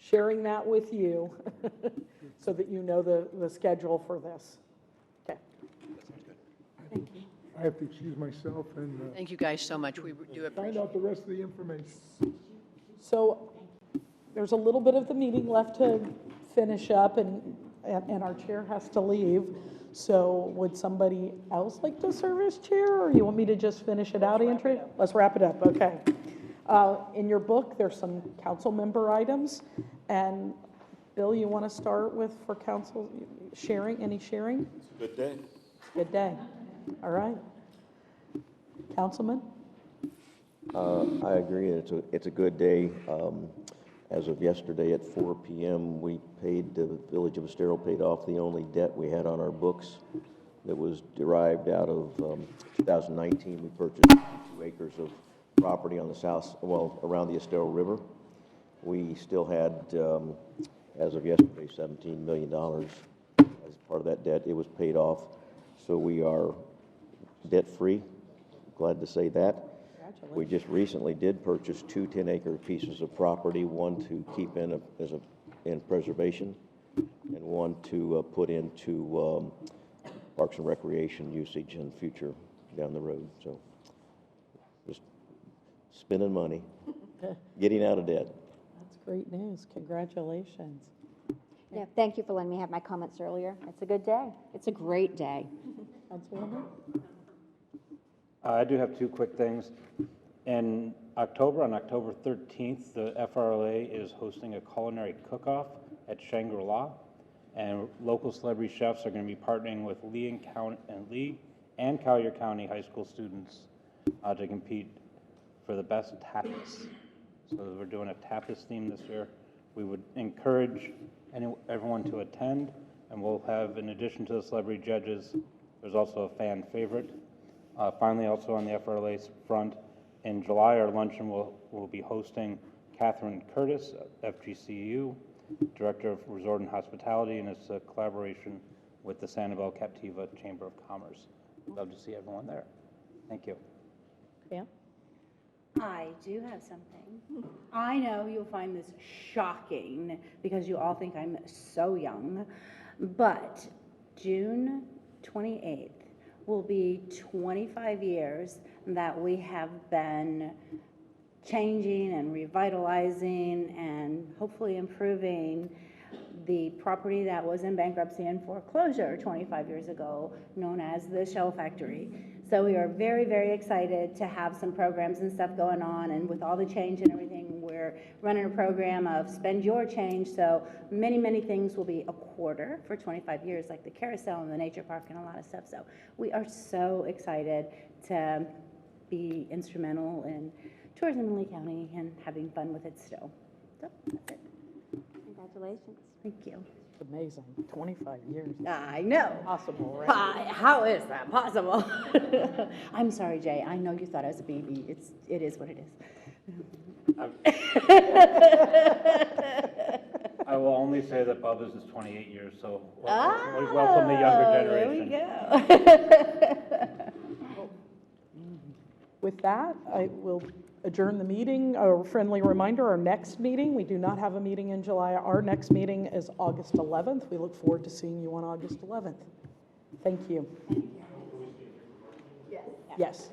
sharing that with you so that you know the schedule for this. Okay. Thank you. I have to excuse myself and Thank you guys so much. We do appreciate find out the rest of the information. So there's a little bit of the meeting left to finish up, and our chair has to leave. So would somebody else like to serve as chair, or you want me to just finish it out, Andrew? Let's wrap it up, okay. In your book, there's some council member items, and Bill, you want to start with for council sharing, any sharing? Good day. Good day. All right. Councilman? I agree, it's a good day. As of yesterday at 4 p.m., the Village of Estero paid off the only debt we had on our books that was derived out of 2019. We purchased 2 acres of property on the around the Estero River. We still had, as of yesterday, $17 million as part of that debt. It was paid off, so we are debt-free. Glad to say that. We just recently did purchase 2 10-acre pieces of property, one to keep in preservation, and one to put into parks and recreation usage in future down the road. So just spending money, getting out of debt. That's great news. Congratulations. Yeah, thank you for letting me have my comments earlier. It's a good day. It's a great day. Councilwoman? I do have 2 quick things. In October, on October 13th, the FRLA is hosting a culinary cook-off at Shangri-La, and local celebrity chefs are going to be partnering with Lee and Collier County high school students to compete for the best tapas. So we're doing a tapas theme this year. We would encourage everyone to attend, and we'll have, in addition to the celebrity judges, there's also a fan favorite. Finally, also on the FRLA front, in July, our luncheon will be hosting Catherine Curtis, FGCU, Director of Resort and Hospitality, and it's a collaboration with the Sanibel Captiva Chamber of Commerce. Love to see everyone there. Thank you. Yeah. I do have something. I know you'll find this shocking because you all think I'm so young, but June 28th will be 25 years that we have been changing and revitalizing and hopefully improving the property that was in bankruptcy and foreclosure 25 years ago, known as the Shell Factory. So we are very, very excited to have some programs and stuff going on, and with all the change and everything, we're running a program of spend your change, so many, many things will be a quarter for 25 years, like the carousel and the nature park and a lot of stuff. So we are so excited to be instrumental in tourism in Lee County and having fun with it still. So that's it. Congratulations. Thank you. Amazing. 25 years. I know. Possible, right? How is that possible? I'm sorry, Jay. I know you thought I was a baby. It is what it is. I will only say that Bubba's is 28 years, so we welcome the younger generation. There we go. With that, I will adjourn the meeting. A friendly reminder, our next meeting, we do not have a meeting in July. Our next meeting is August 11th. We look forward to seeing you on August 11th. Thank you. Yes. Yes.